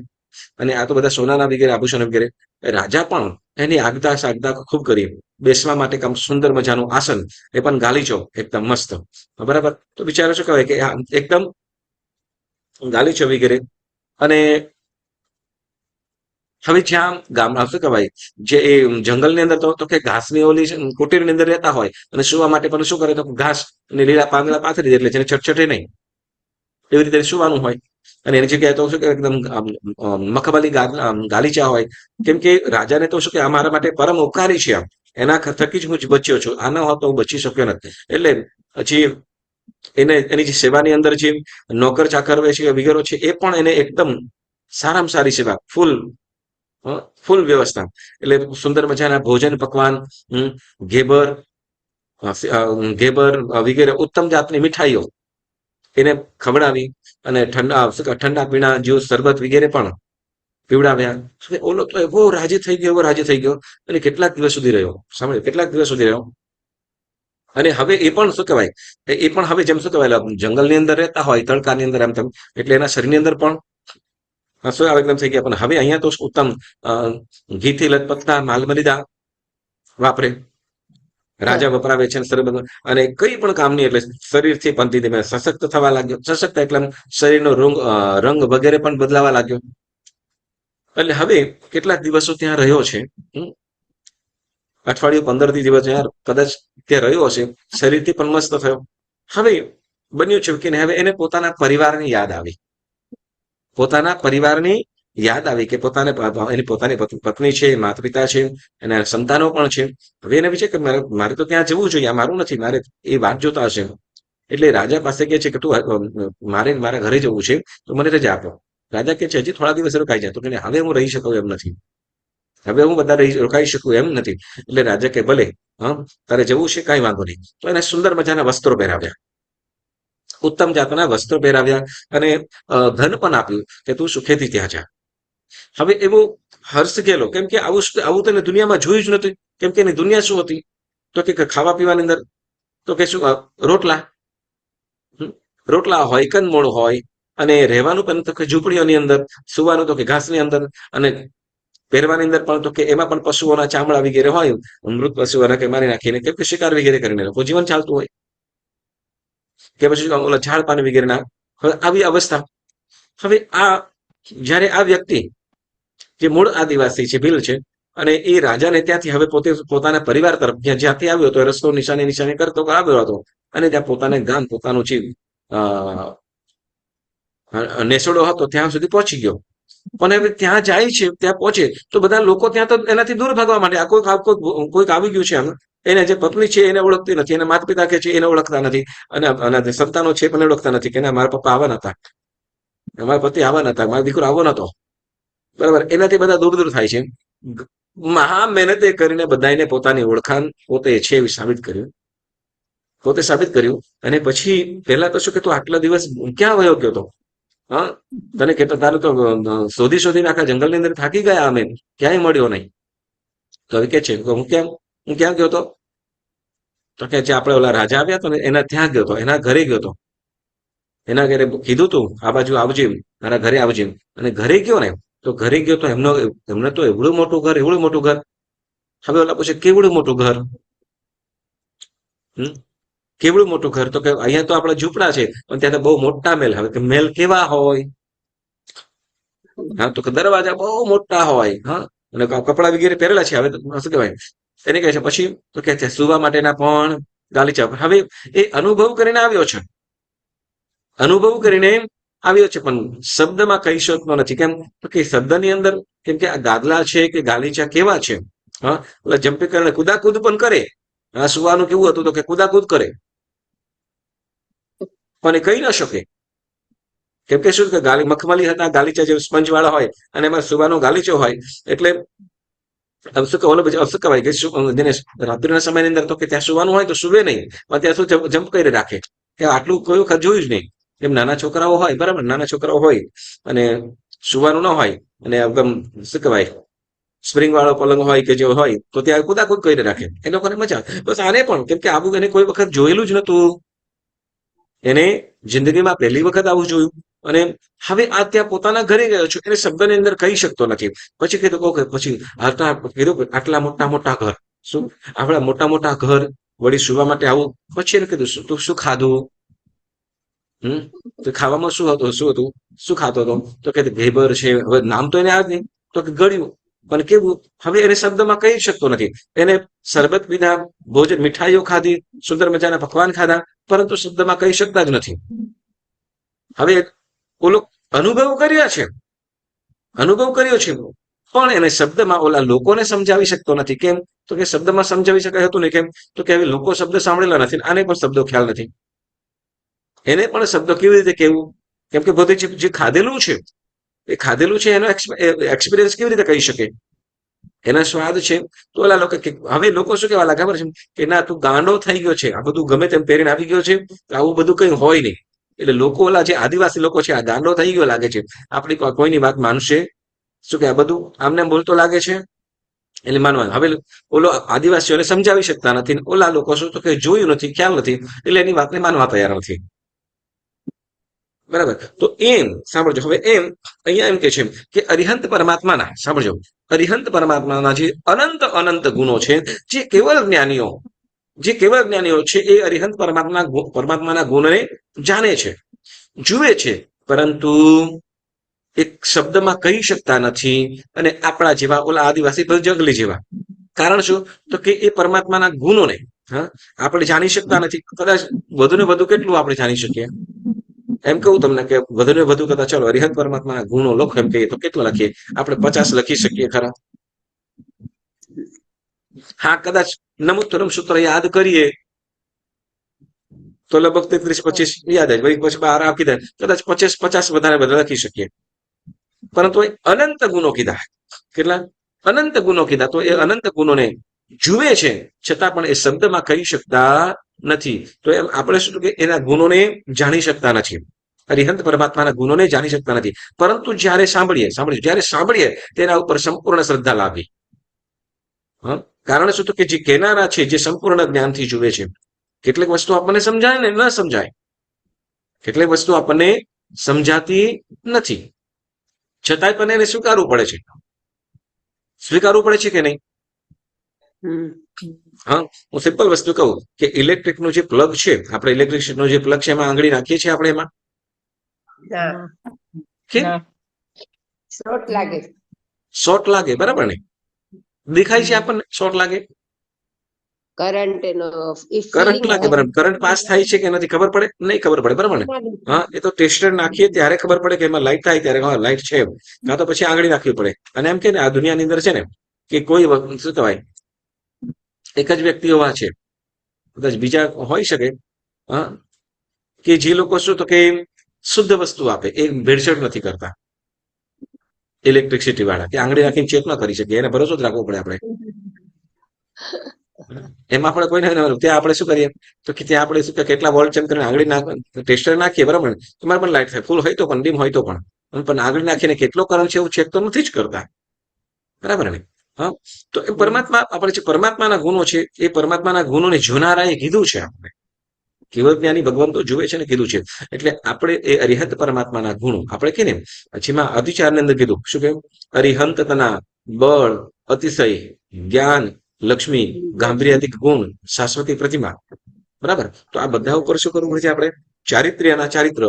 અને આ તો બધા સોનાના વગેરે આભૂષણ વગેરે. રાજા પણ એની આગતા સાગતા ખૂબ કરી, બેસવા માટે કામ સુંદર મજાનું આસન, એ પણ ગાલીચો એકદમ મસ્ત, બરાબર. તો બિચારો શું કહેવાય કે એકદમ ગાલીચો વગેરે. અને હવે જ્યાં ગામડા શું કહેવાય જે એ જંગલની અંદર તો કે ઘાસની ઓલી કુટીરની અંદર રહેતા હોય અને સુવા માટે પણ શું કરે તો ઘાસ અને લીલા પાંદડા પાથરી દે એટલે જેને છટછટે નહીં, એવી રીતે સુવાનું હોય. અને એની જગ્યાએ તો શું કે એકદમ મખમલી ગાલીચા હોય. કેમ કે રાજાને તો શું કે અમારા માટે પરમ ઉપકારી છે, આમ એના થકી જ હું બચ્યો છું, આ ન હોત તો હું બચી શક્યો નથી. એટલે પછી એની જે સેવાની અંદર જે નોકર ચાકર છે વગેરે છે એ પણ એને એકદમ સારામાં સારી સેવા, ફૂલ વ્યવસ્થા. એટલે સુંદર મજાના ભોજન પકવાન, ઘેબર વગેરે ઉત્તમ જાતની મીઠાઈઓ એને ખવડાવી. અને ઠંડા પીણા જ્યુસ શરબત વગેરે પણ પીવડાવ્યા. ઓલો તો એવો રાજી થઈ ગયો અને કેટલાક દિવસ સુધી રહ્યો, સાંભળ્યો, કેટલાક દિવસ સુધી રહ્યો. અને હવે એ પણ શું કહેવાય એ પણ હવે જેમ શું કહેવાય જંગલની અંદર રહેતા હોય, તડકાની અંદર આમ તેમ, એટલે એના શરીરની અંદર પણ શું આવે એકદમ થઈ ગયા. પણ હવે અહીંયા તો ઉત્તમ ઘીથી લથપથતા માલમરીદા વાપરે, રાજા વપરાવે છે. અને કઈ પણ કામની એટલે શરીરથી પણ ધીમે સશક્ત થવા લાગ્યો. સશક્ત એટલે શરીરનો રંગ વગેરે પણ બદલાવા લાગ્યો. એટલે હવે કેટલાક દિવસો ત્યાં રહ્યો છે, અઠવાડિયું 15 દિવસ કદાચ ત્યાં રહ્યો હશે, શરીરથી પણ મસ્ત થયો. હવે બન્યું છે કે હવે એને પોતાના પરિવારની યાદ આવી, કે એની પોતાની પત્ની છે, માતા પિતા છે, એના સંતાનો પણ છે. હવે એને વિચાર કે મારે તો ત્યાં જવું જોઈએ, આ મારું નથી, મારે એ વાત જોતા હશે. એટલે રાજા પાસે કહે છે કે તું મારે મારા ઘરે જવું છે તો મને રજા આપો. રાજા કહે છે હજી થોડા દિવસ રોકાઈ જાય. તો કે હવે હું રહી શકું એમ નથી, હવે હું રોકાઈ શકું એમ નથી. એટલે રાજા કે ભલે, તારે જવું છે કાંઈ વાંધો નહીં. તો એને સુંદર મજાના વસ્ત્રો પહેરાવ્યા, ઉત્તમ જાતના વસ્ત્રો પહેરાવ્યા અને ધન પણ આપ્યું કે તું સુખેથી ત્યાં જા. હવે એવો હર્ષ ગયેલો, કેમ કે આવું તેને દુનિયામાં જોયું જ નથી. કેમ કે એની દુનિયા શું હતી? તો કે ખાવા પીવાની અંદર તો કે શું રોટલા, રોટલા હોય, કંદમૂળ હોય, અને રહેવાનું પણ તો કે ઝૂંપડીઓની અંદર, સુવાનું તો કે ઘાસની અંદર, અને પહેરવાની અંદર પણ તો કે એમાં પણ પશુઓના ચામડા વગેરે હોય, મૃત પશુઓના કે મારી નાખીને કેમ કે શિકાર વગેરે કરીને લોકો જીવન ચાલતું હોય, કે પછી ઓલા ઝાડ પાન વગેરેના. હવે આવી અવસ્થા. હવે આ જ્યારે આ વ્યક્તિ જે મૂળ આદિવાસી છે, ભીલ છે, અને એ રાજાને ત્યાંથી હવે પોતે પોતાના પરિવાર તરફ જ્યાંથી આવ્યો હતો, રસ્તો નિશાની કરતો આવ્યો હતો, અને ત્યાં પોતાને ગામ, પોતાનું જે નેસડો હતો ત્યાં સુધી પહોંચી ગયો. પણ હવે ત્યાં જાય છે, ત્યાં પહોંચે તો બધા લોકો ત્યાં તો એનાથી દૂર ભાગવા માટે, આ કોઈક આવી ગયું છે, એને જે પત્ની છે એને ઓળખતી નથી, એને માતા પિતા કે છે એને ઓળખતા નથી, અને સંતાનો છે પણ ઓળખતા નથી કે મારા પપ્પા આવવાના હતા, મારા પતિ આવવાના હતા, મારો દીકરો આવવાનો હતો. બરાબર, એનાથી બધા દૂર દૂર થાય છે. મહા મહેનતે કરીને બધાને પોતાની ઓળખાણ પોતે છે એવી સાબિત કર્યું, પોતે સાબિત કર્યું. અને પછી પહેલા તો શું કે તું આટલા દિવસ ક્યાં વયો ગયો હતો? હા, તને કેતા તારું તો શોધીને આખા જંગલની અંદર થાકી ગયા અમે, ક્યાંય મળ્યો નહીં. તો હવે કે છે હું ક્યાં ગયો હતો? તો કે જે આપણે ઓલા રાજા આવ્યા હતા ને એના ત્યાં ગયો હતો, એના ઘરે ગયો હતો. એના ઘરે કીધું તું આ બાજુ આવજે, મારા ઘરે આવજે. અને ઘરે ગયો ને, તો ઘરે ગયો તો એમને તો એવડું મોટું ઘર, એવડું મોટું ઘર. હવે ઓલા પૂછે કેવડું મોટું ઘર? કેવડું મોટું ઘર? તો કે અહીંયા તો આપણા ઝૂંપડા છે, પણ ત્યાં તો બહુ મોટા મહેલ. હવે કે મહેલ કેવા હોય? હા, તો કે દરવાજા બહુ મોટા હોય, હા, અને કપડા વગેરે પહેરેલા છે. હવે શું કહેવાય એને કહે છે પછી તો કે છે સુવા માટેના પણ ગાલીચા. હવે એ અનુભવ કરીને આવ્યો છે, અનુભવ કરીને આવ્યો છે, પણ શબ્દમાં કહી શકતો નથી. કેમ? તો કે શબ્દની અંદર, કેમ કે આ ગાદલા છે કે ગાલીચા કેવા છે? હા, એટલે જમ્પિંગ કરીને કુદાકૂદ પણ કરે. હા, સુવાનું કેવું હતું? તો કે કુદાકૂદ કરે, પણ એ કહી ન શકે. કેમ કે શું કે મખમલી હતા, ગાલીચા જે સ્પંજ વાળા હોય, અને એમાં સુવાનો ગાલીચો હોય, એટલે શું કે ઓલો શું કહેવાય કે જેને રાત્રિના સમયની અંદર તો કે ત્યાં સુવાનું હોય તો સુવે નહીં, પણ ત્યાં શું જમ્પ કરી રાખે. કે આટલું કોઈ વખત જોયું જ નહીં. એમ નાના છોકરાઓ હોય, બરાબર, નાના છોકરાઓ હોય અને સુવાનું ન હોય, અને એકદમ શું કહેવાય સ્પ્રિંગ વાળો પલંગ હોય કે જે હોય, તો ત્યાં કુદાકુદ કરી રાખે. એ લોકોને મજા. બસ આને પણ, કેમ કે આવું એને કોઈ વખત જોયેલું જ નતું, એને જિંદગીમાં પહેલી વખત આવું જોયું. અને હવે આ ત્યાં પોતાના ઘરે ગયો છું, એને શબ્દની અંદર કહી શકતો નથી. પછી કીધું કે પછી કીધું આટલા મોટા મોટા ઘર, શું આપણા મોટા મોટા ઘર, વળી સુવા માટે આવું. પછી એને કીધું તું શું ખાધું? તો ખાવામાં શું હતું? શું ખાતો હતો? તો કે ઘેબર છે. હવે નામ તો એને આવે નહીં, તો કે ગળ્યું. પણ કેવું? હવે એને શબ્દમાં કહી શકતો નથી. એને શરબત પીધા, ભોજન, મીઠાઈઓ ખાધી, સુંદર મજાના પકવાન ખાધા, પરંતુ શબ્દમાં કહી શકતા જ નથી. હવે ઓલો અનુભવ કર્યા છે, અનુભવ કર્યો છે, પણ એને શબ્દમાં ઓલા લોકોને સમજાવી શકતો નથી. કેમ? તો કે શબ્દમાં સમજાવી શકાય હતું ને. કેમ? તો કે હવે લોકો શબ્દ સાંભળેલા નથી, આને પણ શબ્દો ખ્યાલ નથી. એને પણ શબ્દો કેવી રીતે કેવું? કેમ કે બધું જે ખાધેલું છે, એ ખાધેલું છે, એનો એક્સપિરિયન્સ કેવી રીતે કહી શકે? એના સ્વાદ છે. તો ઓલા લોકો હવે લોકો શું કહેવા લાગે ખબર છે કે ના તું ગાંડો થઈ ગયો છે, આ બધું ગમે તેમ પહેરીને આવી ગયો છે, આવું બધું કઈ હોય નહીં. એટલે લોકો ઓલા જે આદિવાસી લોકો છે, આ ગાંડો થઈ ગયો લાગે છે, આપણી કોઈની વાત માનશે? શું કે આ બધું આમને બોલતો લાગે છે, એટલે માનવાનું. હવે ઓલો આદિવાસીઓને સમજાવી શકતા નથી, ઓલા લોકો શું તો કે જોયું નથી, ખ્યાલ નથી, એટલે એની વાતને માનવા તૈયાર નથી. બરાબર. તો એમ સાંભળજો. હવે એમ અહીંયા એમ કે છે કે અરિહંત પરમાત્માના, સાંભળજો, અરિહંત પરમાત્માના જે અનંત અનંત ગુણો છે, જે કેવળ જ્ઞાનીઓ છે, એ અરિહંત પરમાત્માના ગુણને જાણે છે, જુએ છે, પરંતુ એક શબ્દમાં કહી શકતા નથી. અને આપણા જેવા ઓલા આદિવાસી જંગલી જેવા. કારણ શું? તો કે એ પરમાત્માના ગુણોને આપણે જાણી શકતા નથી. કદાચ વધુ ને વધુ કેટલું આપણે જાણી શકીએ? એમ કહું તમને કે વધુ ને વધુ કદાચ ચાલો અરિહંત પરમાત્માના ગુણો લખો એમ કહીએ તો કેટલા લખીએ આપણે? 50 લખી શકીએ ખરા? હા, કદાચ નમુત્તરમ સૂત્ર યાદ કરીએ તો લગભગ 33-25 યાદ આવે, પછી બહાર આપી દે, કદાચ 50 વધારે લખી શકીએ. પરંતુ અનંત ગુણો કીધા. કેટલા અનંત ગુણો કીધા? તો એ અનંત ગુણોને જુએ છે, છતાં પણ એ શબ્દમાં કહી શકતા નથી. તો એમ આપણે શું કે એના ગુણોને જાણી શકતા નથી. અરિહંત પરમાત્માના ગુણોને જાણી શકતા નથી. પરંતુ જ્યારે સાંભળીએ તેના ઉપર સંપૂર્ણ શ્રદ્ધા લાવી. કારણ શું? તો કે જે કહેનારા છે, જે સંપૂર્ણ જ્ઞાનથી જુએ છે. કેટલીક વસ્તુ આપણને સમજાય ને ન સમજાય, કેટલીક વસ્તુ આપણને સમજાતી નથી, છતાંય પણ એને સ્વીકારવું પડે છે કે નહીં? હા, હું સિમ્પલ વસ્તુ કહું કે ઇલેક્ટ્રિકનું જે પ્લગ છે, આપણે ઇલેક્ટ્રિસિટીનો જે પ્લગ છે એમાં આંગળી નાખીએ છીએ આપણે એમાં કેમ? શોર્ટ લાગે, બરાબર ને? દેખાય છે આપણને શોર્ટ લાગે, કરંટ લાગે, બરાબર. કરંટ પાસ થાય છે કે નથી ખબર પડે? નહીં ખબર પડે, બરાબર ને? હા, એ તો ટેસ્ટર નાખીએ ત્યારે ખબર પડે કે એમાં લાઈટ થાય ત્યારે હા લાઈટ છે, કાં તો પછી આંગળી નાખવી પડે. અને એમ કે ને આ દુનિયાની અંદર છે ને કે કોઈ શું કહેવાય, એક જ વ્યક્તિ એવા છે, કદાચ બીજા હોઈ શકે, હા, કે જે લોકો શું તો કે શુદ્ધ વસ્તુ આપે, એ ભેળસેળ નથી કરતા. ઇલેક્ટ્રિસિટી વાળા કે આંગળી નાખીને ચેક ન કરી શકે, એને ભરોસો જ રાખવો પડે આપણે. એમાં આપણે કોઈને ત્યાં આપણે શું કરીએ તો કે ત્યાં આપણે શું કેટલા વોલ્ટ ચેક કરીને આંગળી ટેસ્ટર નાખીએ, બરાબર ને? તમારે પણ લાઈટ થાય, ફૂલ હોય તો પણ, ડીમ હોય તો પણ આંગળી નાખીને કેટલો કરંટ છે એવું ચેક તો નથી જ કરતા, બરાબર ને? હા, તો એ પરમાત્મા, આપણે જે પરમાત્માના ગુણો છે એ પરમાત્માના ગુણોને જોનારાએ કીધું છે. આપણે કેવળ જ્ઞાની ભગવાન તો જુએ છે ને કીધું છે. એટલે આપણે એ અરિહંત પરમાત્માના ગુણો આપણે કે ને જેમાં અતિચારની અંદર કીધું શું કેવું? અરિહંતના બળ, અતિશય, જ્ઞાન, લક્ષ્મી, ગાંભીર્યાદિક ગુણ, શાશ્વતી પ્રતિમા, બરાબર? તો આ બધા ઉપર શું કરવું પડે છે આપણે? ચારિત્ર્યના ચારિત્ર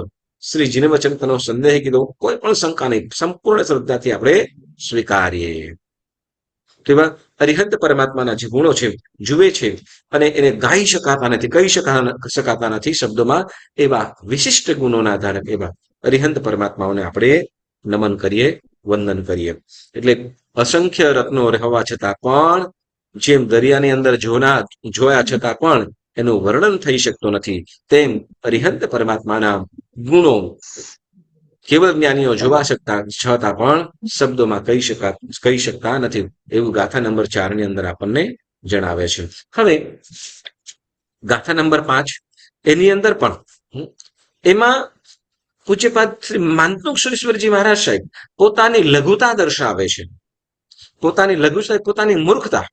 શ્રી જીન વચન તનો સંદેહ કીધો, કોઈ પણ શંકા નહીં, સંપૂર્ણ શ્રદ્ધાથી આપણે સ્વીકારીએ. તેવા અરિહંત પરમાત્માના જે ગુણો છે જુએ છે અને એને ગાઈ શકાતા નથી, કહી શકાતા નથી શબ્દોમાં, એવા વિશિષ્ટ ગુણોના ધારક એવા અરિહંત પરમાત્માઓને આપણે નમન કરીએ, વંદન કરીએ. એટલે અસંખ્ય રત્નો રહેવા છતાં પણ, જેમ દરિયાની અંદર જોયા છતાં પણ એનું વર્ણન થઈ શકતું નથી, તેમ અરિહંત પરમાત્માના ગુણો કેવળ જ્ઞાનીઓ જોવા છતાં પણ શબ્દોમાં કહી શકતા નથી, એવું ગાથા નંબર 4 ની અંદર આપણને જણાવે છે. હવે ગાથા નંબર 5 એની અંદર પણ એમાં પૂજ્યપાદ શ્રી માંતનુક સુરેશ્વરજી મહારાજ સાહેબ પોતાની લઘુતા દર્શાવે છે, પોતાની લઘુતા, પોતાની મૂર્ખતા.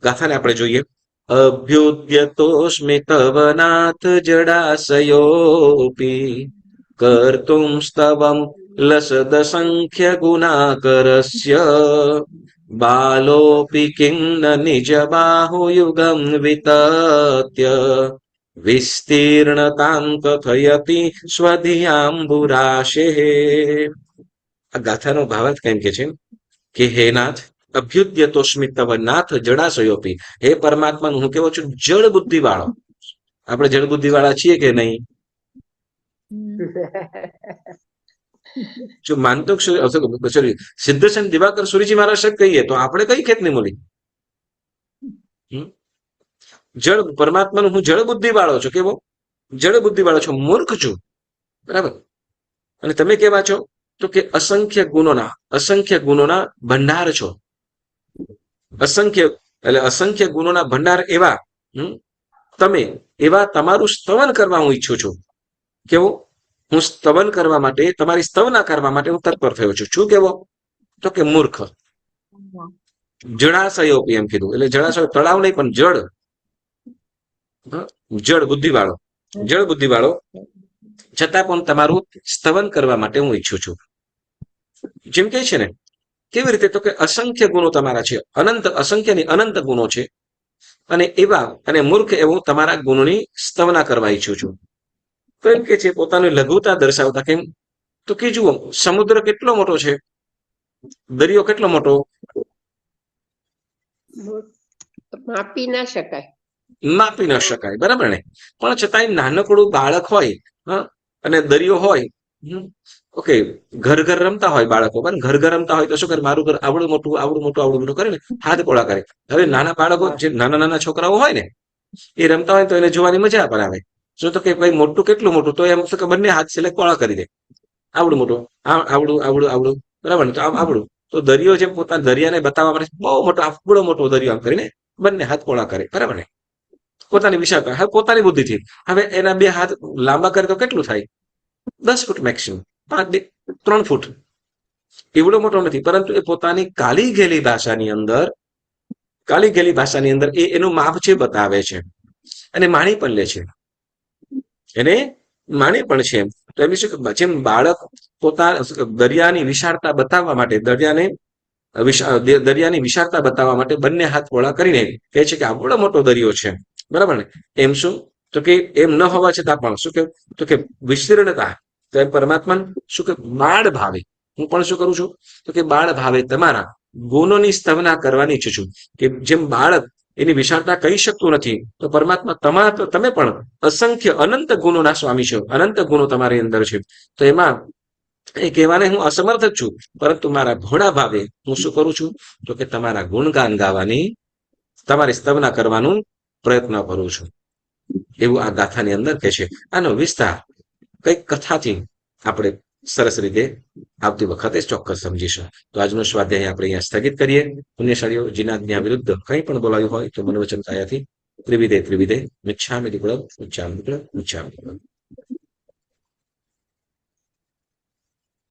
ગાથાને આપણે જોઈએ. અભ્યુદ્યતોસ્મિ તવ નાથ જડાશયોપી કર્તુમ સ્તવમ લસદ સંખ્ય ગુણાકરસ્ય બાલોપી કિન્ન નિજ બાહુયુગમ વિતત્ય વિસ્તીર્ણતાં કથયતિ સ્વધિયાંબુરાશે. આ ગાથાનો ભાવાર્થ કેમ કે છે કે હે નાથ, અભ્યુદ્યતોસ્મિ તવ નાથ જડાશયોપી, હે પરમાત્મા હું કેવો છું? જળ બુદ્ધિ વાળો. આપણે જળ બુદ્ધિ વાળા છીએ કે નહીં? જો માંતક સિદ્ધસેન દિવાકર સુરીજી મહારાજ સાહેબ કહીએ તો આપણે કઈ ખેતની મૂલી? જળ પરમાત્માનું હું જળ બુદ્ધિ વાળો છું. કેવો જળ બુદ્ધિ વાળો છું? મૂર્ખ છું, બરાબર? અને તમે કેવા છો? તો કે અસંખ્ય ગુણોના ભંડાર છો. અસંખ્ય ગુણોના ભંડાર એવા તમે, એવા તમારું સ્તવન કરવા હું ઈચ્છું છું. કેવો? હું સ્તવન કરવા માટે, તમારી સ્તવના કરવા માટે હું તત્પર થયો છું. શું કેવો? તો કે મૂર્ખ. જળાશયો એમ કીધું, એટલે જળાશય તળાવ નહીં પણ જળ બુદ્ધિ વાળો, છતાં પણ તમારું સ્તવન કરવા માટે હું ઈચ્છું છું. જેમ કે છે ને, કેવી રીતે? તો કે અસંખ્ય ગુણો તમારા છે, અસંખ્યની અનંત ગુણો છે, અને મૂર્ખ એવું તમારા ગુણોની સ્તવના કરવા ઈચ્છું છું. તો એમ કે છે પોતાની લઘુતા દર્શાવતા. કેમ? તો કે જુઓ, સમુદ્ર કેટલો મોટો છે, દરિયો કેટલો મોટો, માપી ના શકાય, બરાબર ને? પણ છતાંય નાનકડું બાળક હોય અને દરિયો હોય, ઓકે, ઘર રમતા હોય બાળકો, પણ ઘર રમતા હોય તો શું કરે? મારું ઘર આવડું મોટું કરે ને, હાથ પોળા કરે. હવે નાના બાળકો, જે નાના છોકરાઓ હોય ને, એ રમતા હોય તો એને જોવાની મજા પણ આવે. શું તો કે ભાઈ મોટું કેટલું મોટું, તો એમ કે બંને હાથ સિલેક્ટ પોળા કરી દે. આવડું મોટું, આવડું, બરાબર ને? તો આવડું. તો દરિયો જેમ પોતાના દરિયાને બતાવવા માટે બહુ મોટો, આવડો મોટો દરિયો આમ કરીને બંને હાથ પોળા કરે, બરાબર ને? પોતાની વિશાળતા, હવે પોતાની બુદ્ધિથી. હવે એના બે હાથ લાંબા કરે તો કેટલું થાય? 10 ફૂટ મેક્સિમમ, 3 ફૂટ, એવડો મોટો નથી. પરંતુ એ પોતાની કાલી ગેલી ભાષાની અંદર એનું માપ છે બતાવે છે અને માણી પણ લે છે, એને માને પણ છે. તો એમ શું કે જેમ બાળક દરિયાની વિશાળતા બતાવવા માટે દરિયાની વિશાળતા બતાવવા માટે બંને હાથ પોળા કરીને કહે છે કે આવડો મોટો દરિયો છે, બરાબર ને? એમ શું તો કે એમ ન હોવા છતાં પણ શું કે તો કે વિસ્તીર્ણતા, તો એમ પરમાત્મા શું કે બાળ ભાવે હું પણ શું કરું છું તો કે બાળ ભાવે તમારા ગુણોની સ્તવના કરવાની ઈચ્છું છું. કે જેમ બાળક એની વિશાળતા કહી શકતું નથી, તો પરમાત્મા તમે પણ અસંખ્ય અનંત ગુણોના સ્વામી છો, અનંત ગુણો તમારી અંદર છે. તો એમાં એ કહેવાને હું અસમર્થ જ છું, પરંતુ મારા ભોળા ભાવે હું શું કરું છું તો કે તમારા ગુણગાન ગાવાની, તમારી સ્તવના કરવાનું પ્રયત્ન કરું છું. એવું આ ગાથાની અંદર કહે છે. આનો વિસ્તાર કઈક કથાથી આપણે સરસ રીતે આવતી વખતે ચોક્કસ સમજીશું. તો આજનો સ્વાધ્યાય આપણે અહીંયા સ્થગિત કરીએ. પુણ્યશાળીઓ જીનાજ્ઞા વિરુદ્ધ કંઈ પણ બોલાયું હોય તો મનોવચન કાયાથી ત્રિવિધે મિચ્છામિ દ્વિપદમ, મિચ્છામિ દ્વિપદમ, મિચ્છામિ દ્વિપદમ.